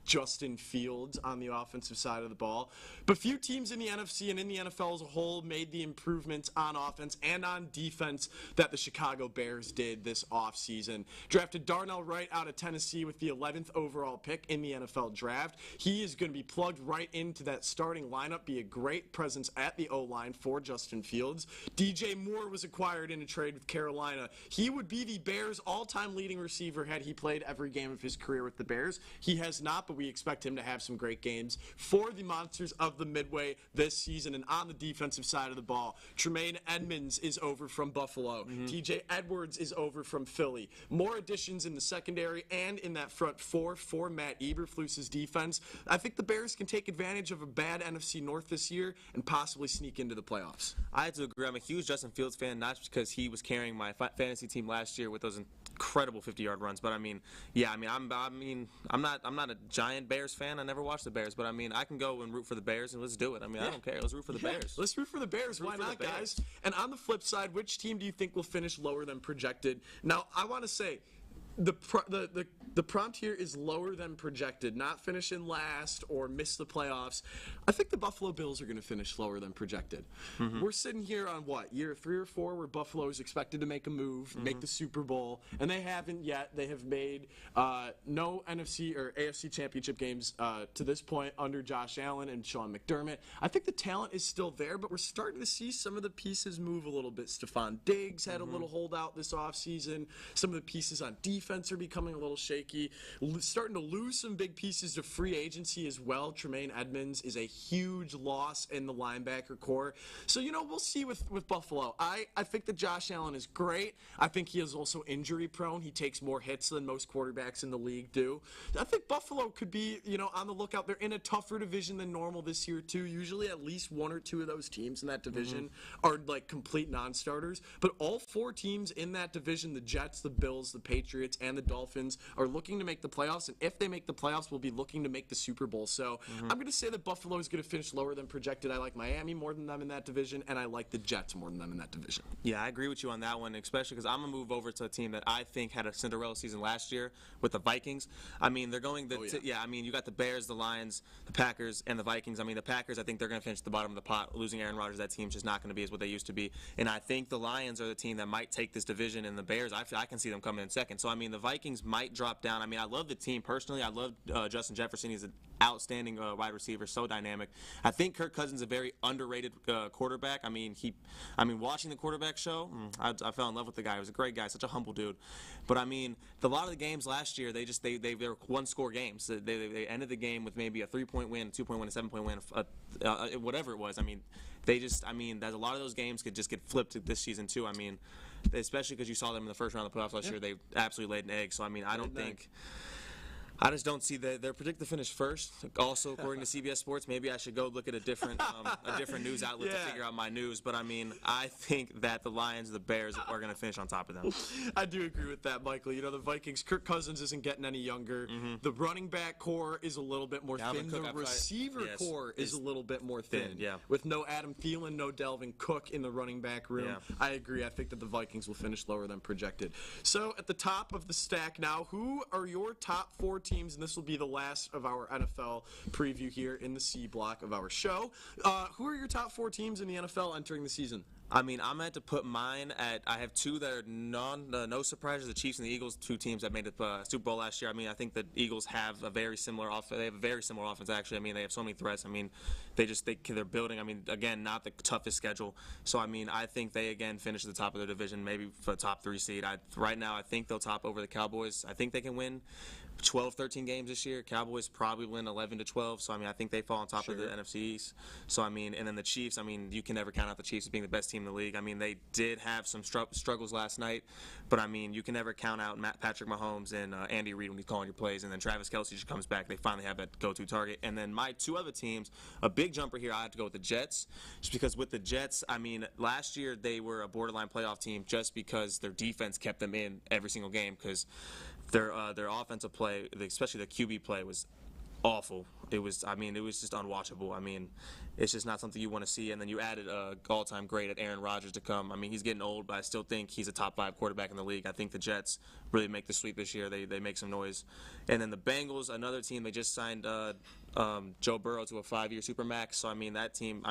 Justin Fields on the offensive side of the ball. But few teams in the NFC and in the NFL as a whole made the improvements on offense and on defense that the Chicago Bears did this offseason. Drafted Darnell Wright out of Tennessee with the 11th overall pick in the NFL draft. He is going to be plugged right into that starting lineup, be a great presence at the O-line for Justin Fields. DJ Moore was acquired in a trade with Carolina. He would be the Bears' all-time leading receiver had he played every game of his career with the Bears. He has not, but we expect him to have some great games for the Monsters of the Midway this season. And on the defensive side of the ball, Tremaine Edmonds is over from Buffalo. TJ Edwards is over from Philly. More additions in the secondary and in that front four for Matt Eberflus's defense. I think the Bears can take advantage of a bad NFC North this year and possibly sneak into the playoffs. I have to agree. I'm a huge Justin Fields fan, not because he was carrying my fantasy team last year with those incredible 50-yard runs, but I mean, yeah, I'm not a giant Bears fan. I never watched the Bears, but I mean, I can go and root for the Bears, and let's do it. I mean, I don't care. Let's root for the Bears. Let's root for the Bears. Why not, guys? And on the flip side, which team do you think will finish lower than projected? Now, I want to say, the prompt here is lower than projected, not finish in last or miss the playoffs. I think the Buffalo Bills are going to finish lower than projected. We're sitting here on what, year 3 or 4, where Buffalo is expected to make a move, make the Super Bowl, and they haven't yet. They have made no NFC or AFC championship games to this point under Josh Allen and Sean McDermott. I think the talent is still there, but we're starting to see some of the pieces move a little bit. Stephon Diggs had a little holdout this offseason. Some of the pieces on defense are becoming a little shaky. Starting to lose some big pieces to free agency as well. Tremaine Edmonds is a huge loss in the linebacker core. So, we'll see with Buffalo. I think that Josh Allen is great. I think he is also injury prone. He takes more hits than most quarterbacks in the league do. I think Buffalo could be, on the lookout. They're in a tougher division than normal this year, too. Usually at least 1 or 2 of those teams in that division are like complete non-starters. But all 4 teams in that division, the Jets, the Bills, the Patriots, and the Dolphins, are looking to make the playoffs, and if they make the playoffs, we'll be looking to make the Super Bowl. So I'm going to say that Buffalo is going to finish lower than projected. I like Miami more than them in that division, and I like the Jets more than them in that division. Yeah, I agree with you on that one, especially because I'm going to move over to a team that I think had a Cinderella season last year with the Vikings. I mean, they're going I mean, you got the Bears, the Lions, the Packers, and the Vikings. I mean, the Packers, I think they're going to finish at the bottom of the pot. Losing Aaron Rodgers, that team's just not going to be as what they used to be. And I think the Lions are the team that might take this division, and the Bears, I can see them coming in second. So, I mean, the Vikings might drop down. I mean, I love the team personally. I love Justin Jefferson. He's an outstanding wide receiver, so dynamic. I think Kirk Cousins is a very underrated quarterback. I mean, watching the quarterback show, I fell in love with the guy. He was a great guy, such a humble dude. But I mean, a lot of the games last year, they were 1-score games. They ended the game with maybe a 3-point win, a 2-point win, a 7-point win, whatever it was. I mean, there's a lot of those games could just get flipped this season too. I mean, especially because you saw them in the first round of the playoffs last year, they absolutely laid an egg. So I mean, I don't think. I just don't see they're predicted to finish first. Also, according to CBS Sports, maybe I should go look at a different news outlet to figure out my news. But I mean, I think that the Lions, the Bears are going to finish on top of them. I do agree with that, Michael. You know, the Vikings, Kirk Cousins isn't getting any younger. The running back core is a little bit more thin. The receiver core is a little bit more thin. Yeah. With no Adam Thielen, no Delvin Cook in the running back room. Yeah. I agree. I think that the Vikings will finish lower than projected. So at the top of the stack now, who are your top 4 teams? And this will be the last of our NFL preview here in the C block of our show. Who are your top 4 teams in the NFL entering the season? I mean, I'm going to put mine at. I have 2 that are no surprises. The Chiefs and the Eagles, 2 teams that made the Super Bowl last year. I mean, I think the Eagles have a very similar offense. They have a very similar offense, actually. I mean, they have so many threats. I mean, they're building. I mean, again, not the toughest schedule. So I mean, I think they again finish at the top of their division, maybe for the top 3 seed. Right now, I think they'll top over the Cowboys. I think they can win 12, 13 games this year. Cowboys probably win 11 to 12. So I mean, I think they fall on top of the NFC East. So I mean, and then the Chiefs. I mean, you can never count out the Chiefs as being the best team in the league. I mean, they did have some struggles last night, but I mean, you can never count out Patrick Mahomes and Andy Reid when he's calling your plays. And then Travis Kelce just comes back. They finally have that go-to target. And then my 2 other teams, a big jumper here. I have to go with the Jets, just because with the Jets, I mean, last year they were a borderline playoff team just because their defense kept them in every single game because their offensive play, especially the QB play, was awful. It was just unwatchable. I mean, it's just not something you want to see. And then you added a all-time great at Aaron Rodgers to come. I mean, he's getting old, but I still think he's a top 5 quarterback in the league. I think the Jets really make the sweep this year. They make some noise. And then the Bengals, another team, they just signed Joe Burrow to a 5-year Supermax. So I mean, that team,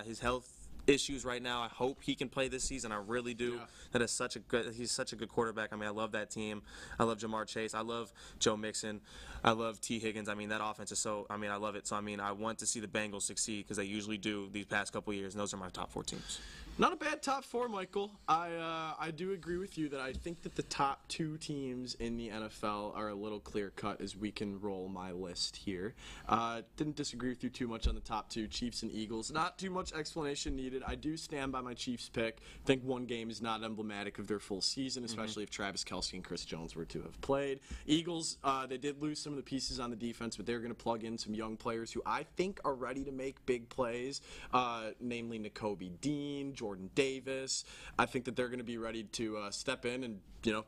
his health issues right now. I hope he can play this season. I really do. Yeah. He's such a good quarterback. I mean, I love that team. I love Jamar Chase. I love Joe Mixon. I love T. Higgins. I mean, that offense is I love it. So, I mean, I want to see the Bengals succeed because they usually do these past couple years, and those are my top 4 teams. Not a bad top 4, Michael. I do agree with you that I think that the top 2 teams in the NFL are a little clear-cut as we can roll my list here. Didn't disagree with you too much on the top 2, Chiefs and Eagles. Not too much explanation needed. I do stand by my Chiefs pick. I think one game is not emblematic of their full season, especially if Travis Kelce and Chris Jones were to have played. Eagles, they did lose some of the pieces on the defense, but they're going to plug in some young players who I think are ready to make big plays, namely Nakobe Dean, Jordan Davis. I think that they're going to be ready to step in and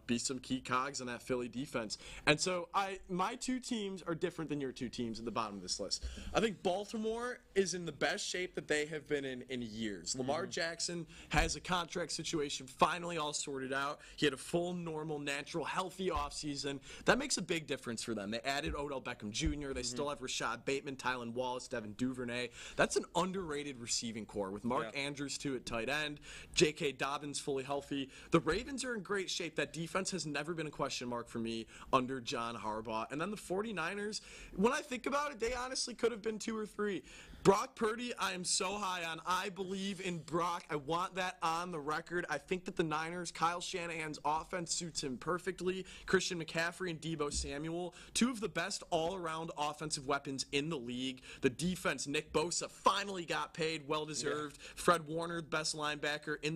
be some key cogs on that Philly defense. And so my 2 teams are different than your 2 teams at the bottom of this list. I think Baltimore is in the best shape that they have been in years. Lamar Jackson has a contract situation finally all sorted out. He had a full, normal, natural, healthy offseason. That makes a big difference for them. They added Odell Beckham Jr. They still have Rashad Bateman, Tylan Wallace, Devin Duvernay. That's an underrated receiving core with Mark Andrews, too, at tight end. J.K. Dobbins fully healthy. The Ravens are in great shape. That defense has never been a question mark for me under John Harbaugh. And then the 49ers, when I think about it, they honestly could have been 2 or 3. Brock Purdy, I am so high on. I believe in Brock. I want that on the record. I think that the Niners, Kyle Shanahan's offense suits him perfectly. Christian McCaffrey and Deebo Samuel, 2 of the best all-around offensive weapons in the league. The defense, Nick Bosa finally got paid, well-deserved. Fred Warner, best linebacker in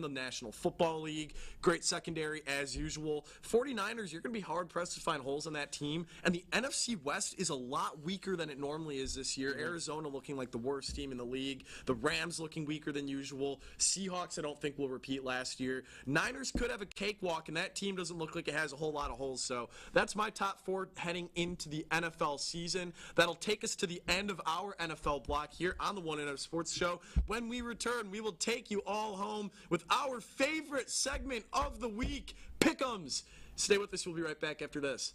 the National Football League. Great secondary as usual. 49ers, you're going to be hard-pressed to find holes on that team. And the NFC West is a lot weaker than it normally is this year. Arizona looking like the worst team in the league. The Rams looking weaker than usual. Seahawks, I don't think will repeat last year. Niners could have a cakewalk, and that team doesn't look like it has a whole lot of holes. So that's my top 4 heading into the NFL season. That'll take us to the end of our NFL block here on the One NFL Sports Show. When we return, we will take you all home with our favorite segment of the week, Pick'ems. Stay with us. We'll be right back after this.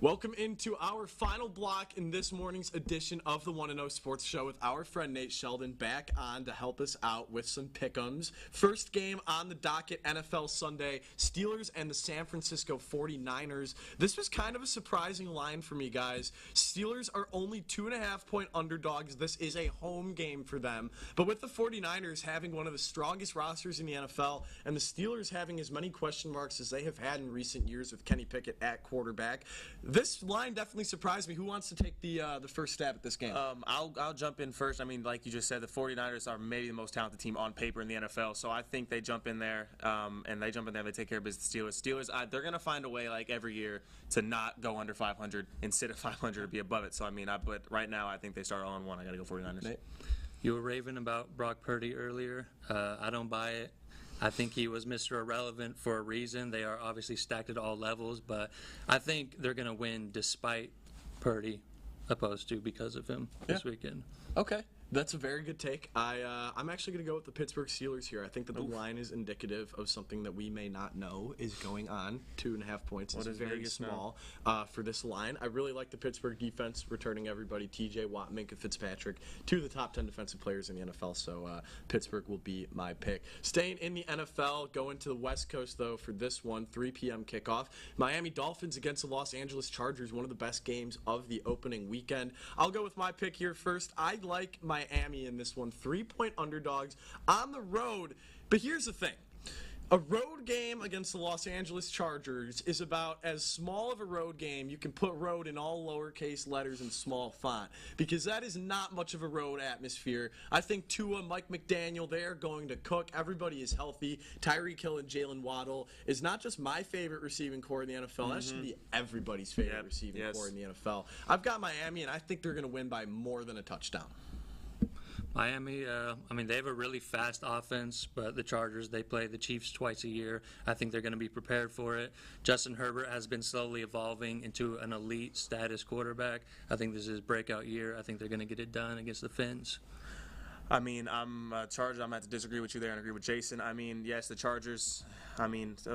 Welcome into our final block in this morning's edition of the 1-0 Sports Show with our friend Nate Sheldon back on to help us out with some pick'ems. First game on the docket, NFL Sunday, Steelers and the San Francisco 49ers. This was kind of a surprising line for me, guys. Steelers are only 2.5-point underdogs. This is a home game for them. But with the 49ers having one of the strongest rosters in the NFL and the Steelers having as many question marks as they have had in recent years with Kenny Pickett at quarterback, this line definitely surprised me. Who wants to take the first stab at this game? I'll jump in first. I mean, like you just said, the 49ers are maybe the most talented team on paper in the NFL, so I think they jump in there, and they take care of business. Steelers, they're going to find a way, like every year, to not go under 500 and sit at 500 or be above it. So, I mean, but right now I think they start 0-1. I got to go 49ers. Nate? You were raving about Brock Purdy earlier. I don't buy it. I think he was Mr. Irrelevant for a reason. They are obviously stacked at all levels, but I think they're going to win despite Purdy, opposed to because of him this weekend. Okay. That's a very good take. I'm actually going to go with the Pittsburgh Steelers here. I think that the line is indicative of something that we may not know is going on. 2.5 points is very small for this line. I really like the Pittsburgh defense, returning everybody, T.J. Watt, Minka Fitzpatrick, two of the top 10 defensive players in the NFL, so Pittsburgh will be my pick. Staying in the NFL, going to the West Coast, though, for this one, 3 p.m. kickoff. Miami Dolphins against the Los Angeles Chargers, one of the best games of the opening weekend. I'll go with my pick here first. I like Miami in this one, 3-point underdogs on the road. But here's the thing. A road game against the Los Angeles Chargers is about as small of a road game. You can put road in all lowercase letters and small font because that is not much of a road atmosphere. I think Tua, Mike McDaniel, they are going to cook. Everybody is healthy. Tyreek Hill and Jalen Waddle is not just my favorite receiving core in the NFL. That should be everybody's favorite receiving core in the NFL. I've got Miami, and I think they're going to win by more than a touchdown. Miami, they have a really fast offense, but the Chargers, they play the Chiefs twice a year. I think they're going to be prepared for it. Justin Herbert has been slowly evolving into an elite status quarterback. I think this is his breakout year. I think they're going to get it done against the Finns. I mean, I'm Chargers. I'm going to have to disagree with you there and agree with Jason. I mean, yes, the Chargers,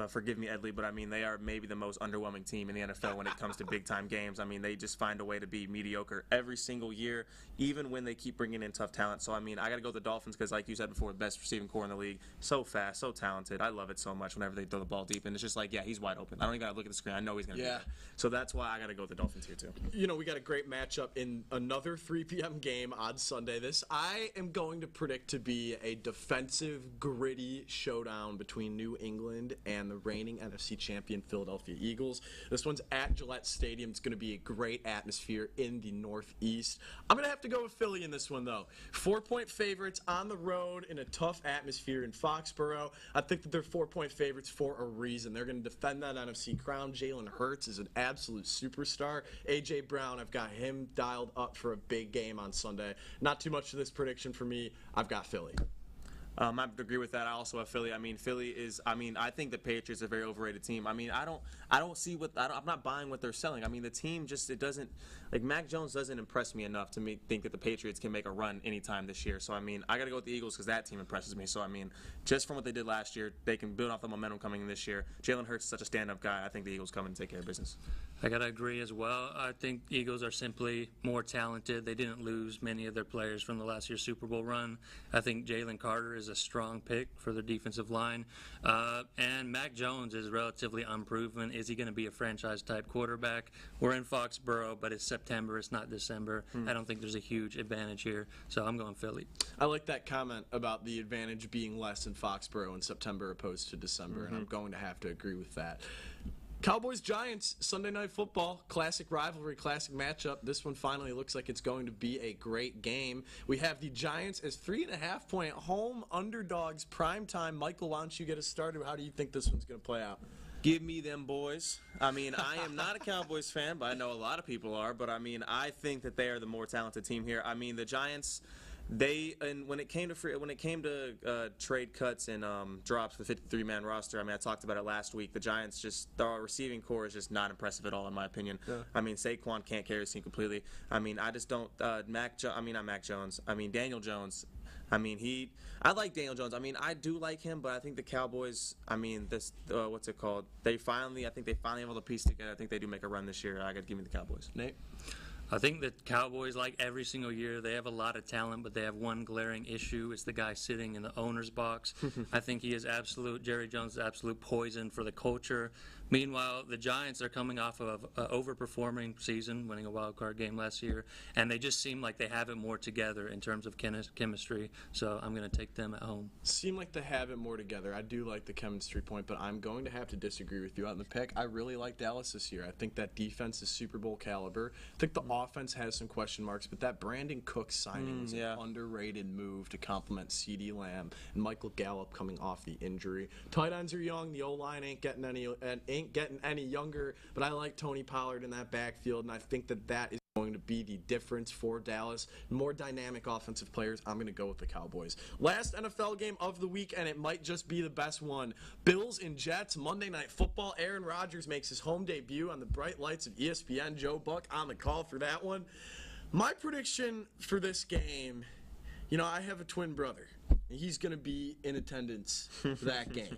forgive me, Edley, but, they are maybe the most underwhelming team in the NFL when it comes to big-time games. I mean, they just find a way to be mediocre every single year, even when they keep bringing in tough talent. So, I got to go with the Dolphins because, like you said before, the best receiving core in the league. So fast, so talented. I love it so much whenever they throw the ball deep. And it's just like, yeah, he's wide open. I don't even got to look at the screen. I know he's going to be there. So that's why I got to go with the Dolphins here, too. We got a great matchup in another 3 p.m. game on Sunday. This I am going to predict to be a defensive, gritty showdown between New England and the reigning NFC champion Philadelphia Eagles. This one's at Gillette Stadium. It's going to be a great atmosphere in the Northeast. I'm going to have to go with Philly in this one, though. 4-point favorites on the road in a tough atmosphere in Foxborough. I think that they're 4-point favorites for a reason. They're going to defend that NFC crown. Jalen Hurts is an absolute superstar. A.J. Brown, I've got him dialed up for a big game on Sunday. Not too much to this prediction for me. I've got Philly. I have to agree with that. I also have Philly. Philly is. I think the Patriots are a very overrated team. I don't see what. I'm not buying what they're selling. The team just it doesn't. Like Mac Jones doesn't impress me enough to think that the Patriots can make a run anytime this year. So I got to go with the Eagles because that team impresses me. So just from what they did last year, they can build off the momentum coming in this year. Jalen Hurts is such a stand-up guy. I think the Eagles come and take care of business. I got to agree as well. I think Eagles are simply more talented. They didn't lose many of their players from the last year's Super Bowl run. I think Jalen Carter is a strong pick for their defensive line. And Mac Jones is relatively unproven. Is he going to be a franchise-type quarterback? We're in Foxborough, but it's September. It's not December. I don't think there's a huge advantage here, so I'm going Philly. I like that comment about the advantage being less in Foxborough in September opposed to December, and I'm going to have to agree with that. Cowboys-Giants, Sunday Night Football, classic rivalry, classic matchup. This one finally looks like it's going to be a great game. We have the Giants as 3.5-point home underdogs, primetime. Michael, why don't you get us started? How do you think this one's going to play out? Give me them boys. I am not a Cowboys fan, but I know a lot of people are. But, I think that they are the more talented team here. The Giants... when it came to trade cuts and drops for the 53-man roster, I talked about it last week. The Giants our receiving core is just not impressive at all, in my opinion. Yeah. Saquon can't carry his team completely. I just don't. Not Mac Jones. Daniel Jones. I mean, I like Daniel Jones. I mean, I do like him, but I think the Cowboys, I mean, what's it called? I think they finally able to piece together. I think they do make a run this year. I got to give me the Cowboys. Nate? I think the Cowboys, like every single year, they have a lot of talent, but they have one glaring issue. It's the guy sitting in the owner's box. I think he is Jerry Jones is absolute poison for the culture. Meanwhile, the Giants are coming off of an overperforming season, winning a wild card game last year, and they just seem like they have it more together in terms of chemistry. So I'm going to take them at home. Seem like they have it more together. I do like the chemistry point, but I'm going to have to disagree with you on the pick. I really like Dallas this year. I think that defense is Super Bowl caliber. I think the offense has some question marks, but that Brandon Cook signing is an underrated move to complement CeeDee Lamb and Michael Gallup coming off the injury. Tight ends are young. The O-line ain't getting any younger, but I like Tony Pollard in that backfield, and I think that is going to be the difference for Dallas. More dynamic offensive players. I'm going to go with the Cowboys. Last NFL game of the week, and it might just be the best one. Bills and Jets, Monday Night Football. Aaron Rodgers makes his home debut on the bright lights of ESPN. Joe Buck on the call for that one. My prediction for this game, I have a twin brother. He's going to be in attendance for that game.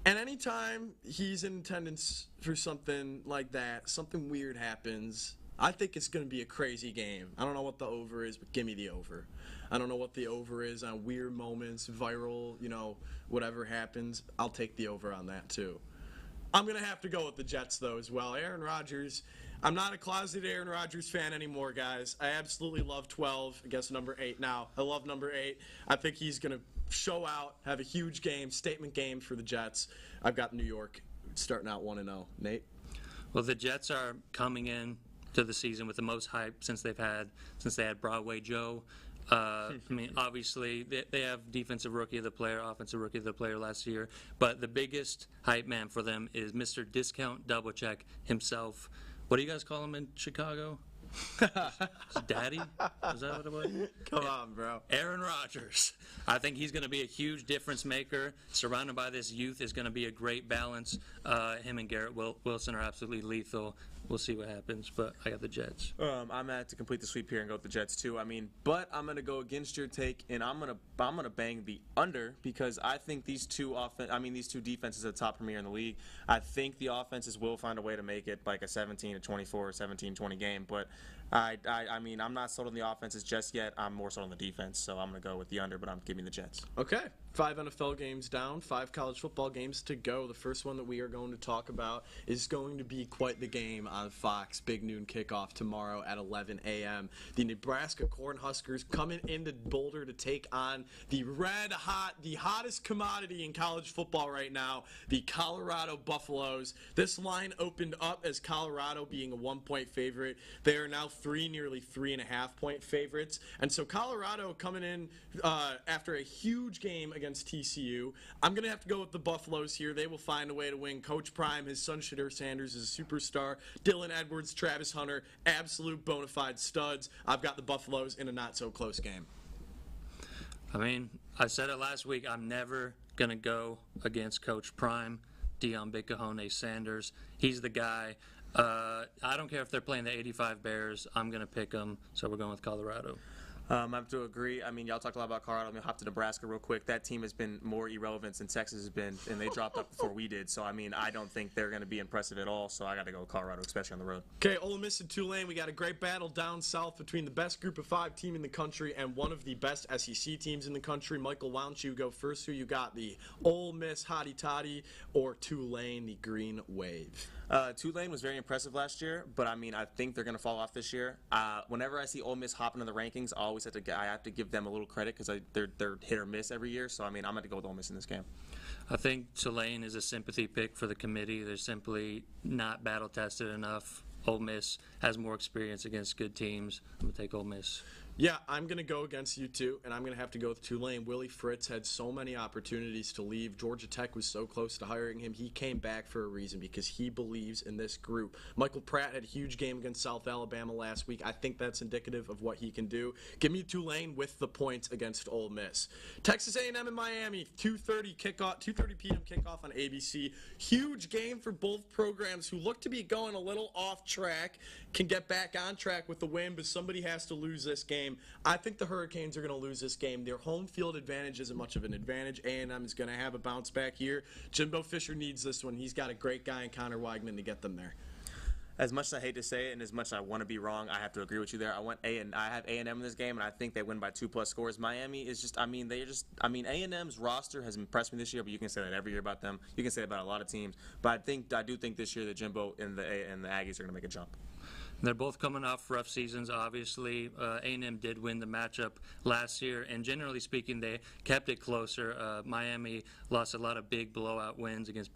And anytime he's in attendance for something like that, something weird happens, I think it's going to be a crazy game. I don't know what the over is, but give me the over. I don't know what the over is on weird moments, viral, whatever happens. I'll take the over on that too. I'm going to have to go with the Jets, though, as well. Aaron Rodgers, I'm not a closeted Aaron Rodgers fan anymore, guys. I absolutely love 12. I guess number 8 now. I love number 8. I think he's going to show out, have a huge game, statement game for the Jets. I've got New York starting out 1-0. Nate? Well, the Jets are coming in to the season with the most hype since they had Broadway Joe. I mean, obviously, they have defensive rookie of the player, offensive rookie of the player last year, but the biggest hype man for them is Mr. Discount Double Check himself. What do you guys call him in Chicago? Daddy? Is that what it was? Come on, bro. Aaron Rodgers. I think he's going to be a huge difference maker. Surrounded by this youth is going to be a great balance. Him and Garrett Wilson are absolutely lethal. We'll see what happens, but I got the Jets. I'm gonna have to complete the sweep here and go with the Jets too. I mean, but I'm gonna go against your take, and I'm gonna bang the under because I think these two defenses are the top premier in the league. I think the offenses will find a way to make it like a 17-24, 17-20 game, but I mean, I'm not sold on the offenses just yet. I'm more sold on the defense, so I'm going to go with the under, but I'm giving the Jets. Okay. 5 NFL games down, 5 college football games to go. The first one that we are going to talk about is going to be quite the game on Fox. Big noon kickoff tomorrow at 11 a.m. The Nebraska Cornhuskers coming into Boulder to take on the hottest commodity in college football right now, the Colorado Buffaloes. This line opened up as Colorado being a 1-point favorite. They are now nearly 3.5-point favorites. And so Colorado coming in after a huge game against TCU. I'm going to have to go with the Buffaloes here. They will find a way to win. Coach Prime, his son Shadur Sanders is a superstar. Dylan Edwards, Travis Hunter, absolute bona fide studs. I've got the Buffaloes in a not-so-close game. I mean, I said it last week. I'm never going to go against Coach Prime, Deion Big Cajones Sanders. He's the guy. I don't care if they're playing the 85 Bears. I'm going to pick them, so we're going with Colorado. I have to agree. I mean, y'all talked a lot about Colorado. Let me hop to Nebraska real quick. That team has been more irrelevant than Texas has been, and they dropped up before we did. So, I mean, I don't think they're going to be impressive at all, so I got to go with Colorado, especially on the road. Okay, Ole Miss and Tulane. We got a great battle down south between the best group of 5 team in the country and one of the best SEC teams in the country. Michael, why don't you go first? Who you got, the Ole Miss Hottie Toddy or Tulane, the Green Wave? Tulane was very impressive last year, but I mean, I think they're going to fall off this year. Whenever I see Ole Miss hopping in the rankings, I have to give them a little credit because they're hit or miss every year. So I mean, I'm going to go with Ole Miss in this game. I think Tulane is a sympathy pick for the committee. They're simply not battle tested enough. Ole Miss has more experience against good teams. I'm going to take Ole Miss. Yeah, I'm going to go against you too, and I'm going to have to go with Tulane. Willie Fritz had so many opportunities to leave. Georgia Tech was so close to hiring him. He came back for a reason because he believes in this group. Michael Pratt had a huge game against South Alabama last week. I think that's indicative of what he can do. Give me Tulane with the points against Ole Miss. Texas A&M and Miami, 2:30 p.m. kickoff on ABC. Huge game for both programs who look to be going a little off track. can get back on track with the win, but somebody has to lose this game. I think the Hurricanes are going to lose this game. Their home field advantage isn't much of an advantage. A&M is going to have a bounce back here. Jimbo Fisher needs this one. He's got a great guy in Connor Weigman to get them there. As much as I hate to say it, and as much as I want to be wrong, I have to agree with you there. I have A&M in this game, and I think they win by 2+ scores. Miami is just, A&M's roster has impressed me this year, but you can say that every year about them. You can say that about a lot of teams, but I do think this year that Jimbo and the Aggies are going to make a jump. They're both coming off rough seasons, obviously. A&M did win the matchup last year, and generally speaking, they kept it closer. Miami lost a lot of big blowout wins against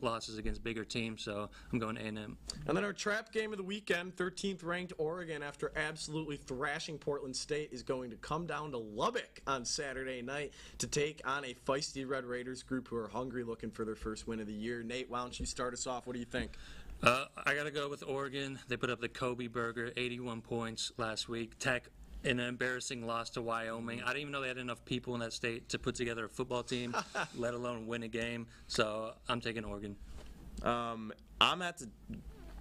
losses against bigger teams, so I'm going A&M. And then our trap game of the weekend, 13th ranked Oregon, after absolutely thrashing Portland State, is going to come down to Lubbock on Saturday night to take on a feisty Red Raiders group who are hungry, looking for their first win of the year. Nate, why don't you start us off? What do you think? I got to go with Oregon. They put up the Kobe burger, 81 points last week. Tech, an embarrassing loss to Wyoming. I didn't even know they had enough people in that state to put together a football team, let alone win a game. So I'm taking Oregon. I'm going to have to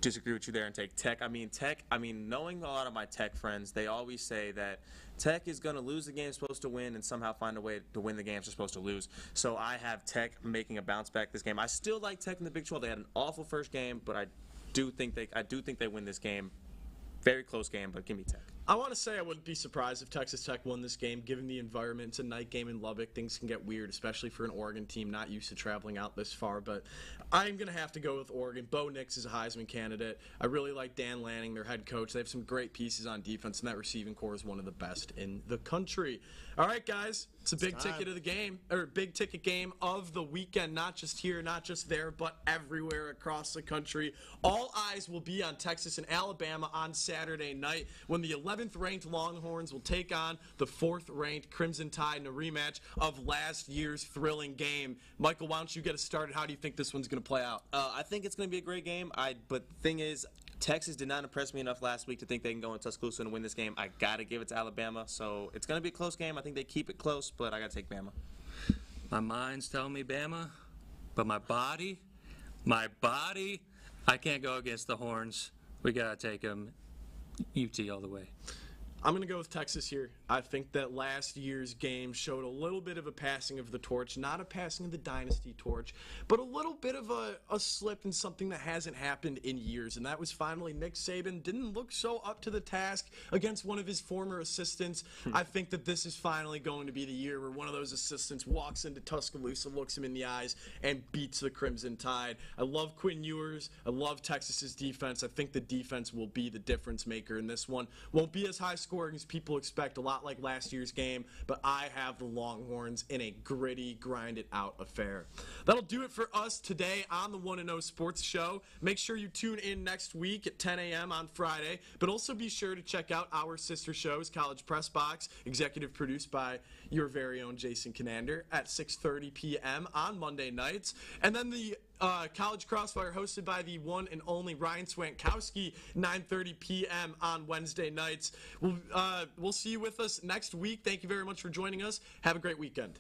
disagree with you there and take Tech. Knowing a lot of my Tech friends, they always say that Tech is going to lose the game it's supposed to win and somehow find a way to win the games they're supposed to lose. So I have Tech making a bounce back this game. I still like Tech in the Big 12. They had an awful first game, but I do think they win this game. Very close game, but give me Tech. I want to say I wouldn't be surprised if Texas Tech won this game, given the environment. It's a night game in Lubbock. Things can get weird, especially for an Oregon team not used to traveling out this far. But I'm going to have to go with Oregon. Bo Nix is a Heisman candidate. I really like Dan Lanning, their head coach. They have some great pieces on defense, and that receiving core is one of the best in the country. All right, guys. It's a big ticket of the game, or big ticket game of the weekend, not just here, not just there, but everywhere across the country. All eyes will be on Texas and Alabama on Saturday night when the 11th ranked Longhorns will take on the 4th ranked Crimson Tide in a rematch of last year's thrilling game. Michael, why don't you get us started? How do you think this one's going to play out? I think it's going to be a great game. But the thing is, Texas did not impress me enough last week to think they can go in Tuscaloosa and win this game. I got to give it to Alabama. So it's going to be a close game. I think they keep it close, but I got to take Bama. My mind's telling me Bama, but my body, I can't go against the Horns. We got to take them UT all the way. I'm going to go with Texas here. I think that last year's game showed a little bit of a passing of the torch, not a passing of the dynasty torch, but a little bit of a slip in something that hasn't happened in years, and that was finally Nick Saban didn't look so up to the task against one of his former assistants. I think that this is finally going to be the year where one of those assistants walks into Tuscaloosa, looks him in the eyes, and beats the Crimson Tide. I love Quinn Ewers. I love Texas's defense. I think the defense will be the difference maker in this one. Won't be as high scoring as people expect, a lot like last year's game, but I have the Longhorns in a gritty, grinded-out affair. That'll do it for us today on the 1-0 Sports Show. Make sure you tune in next week at 10 a.m. on Friday, but also be sure to check out our sister shows, College Press Box, executive produced by your very own Jason Kinander, at 6:30 p.m. on Monday nights, and then the College Crossfire, hosted by the one and only Ryan Swankowski, 9:30 p.m. on Wednesday nights. We'll see you with us next week. Thank you very much for joining us. Have a great weekend.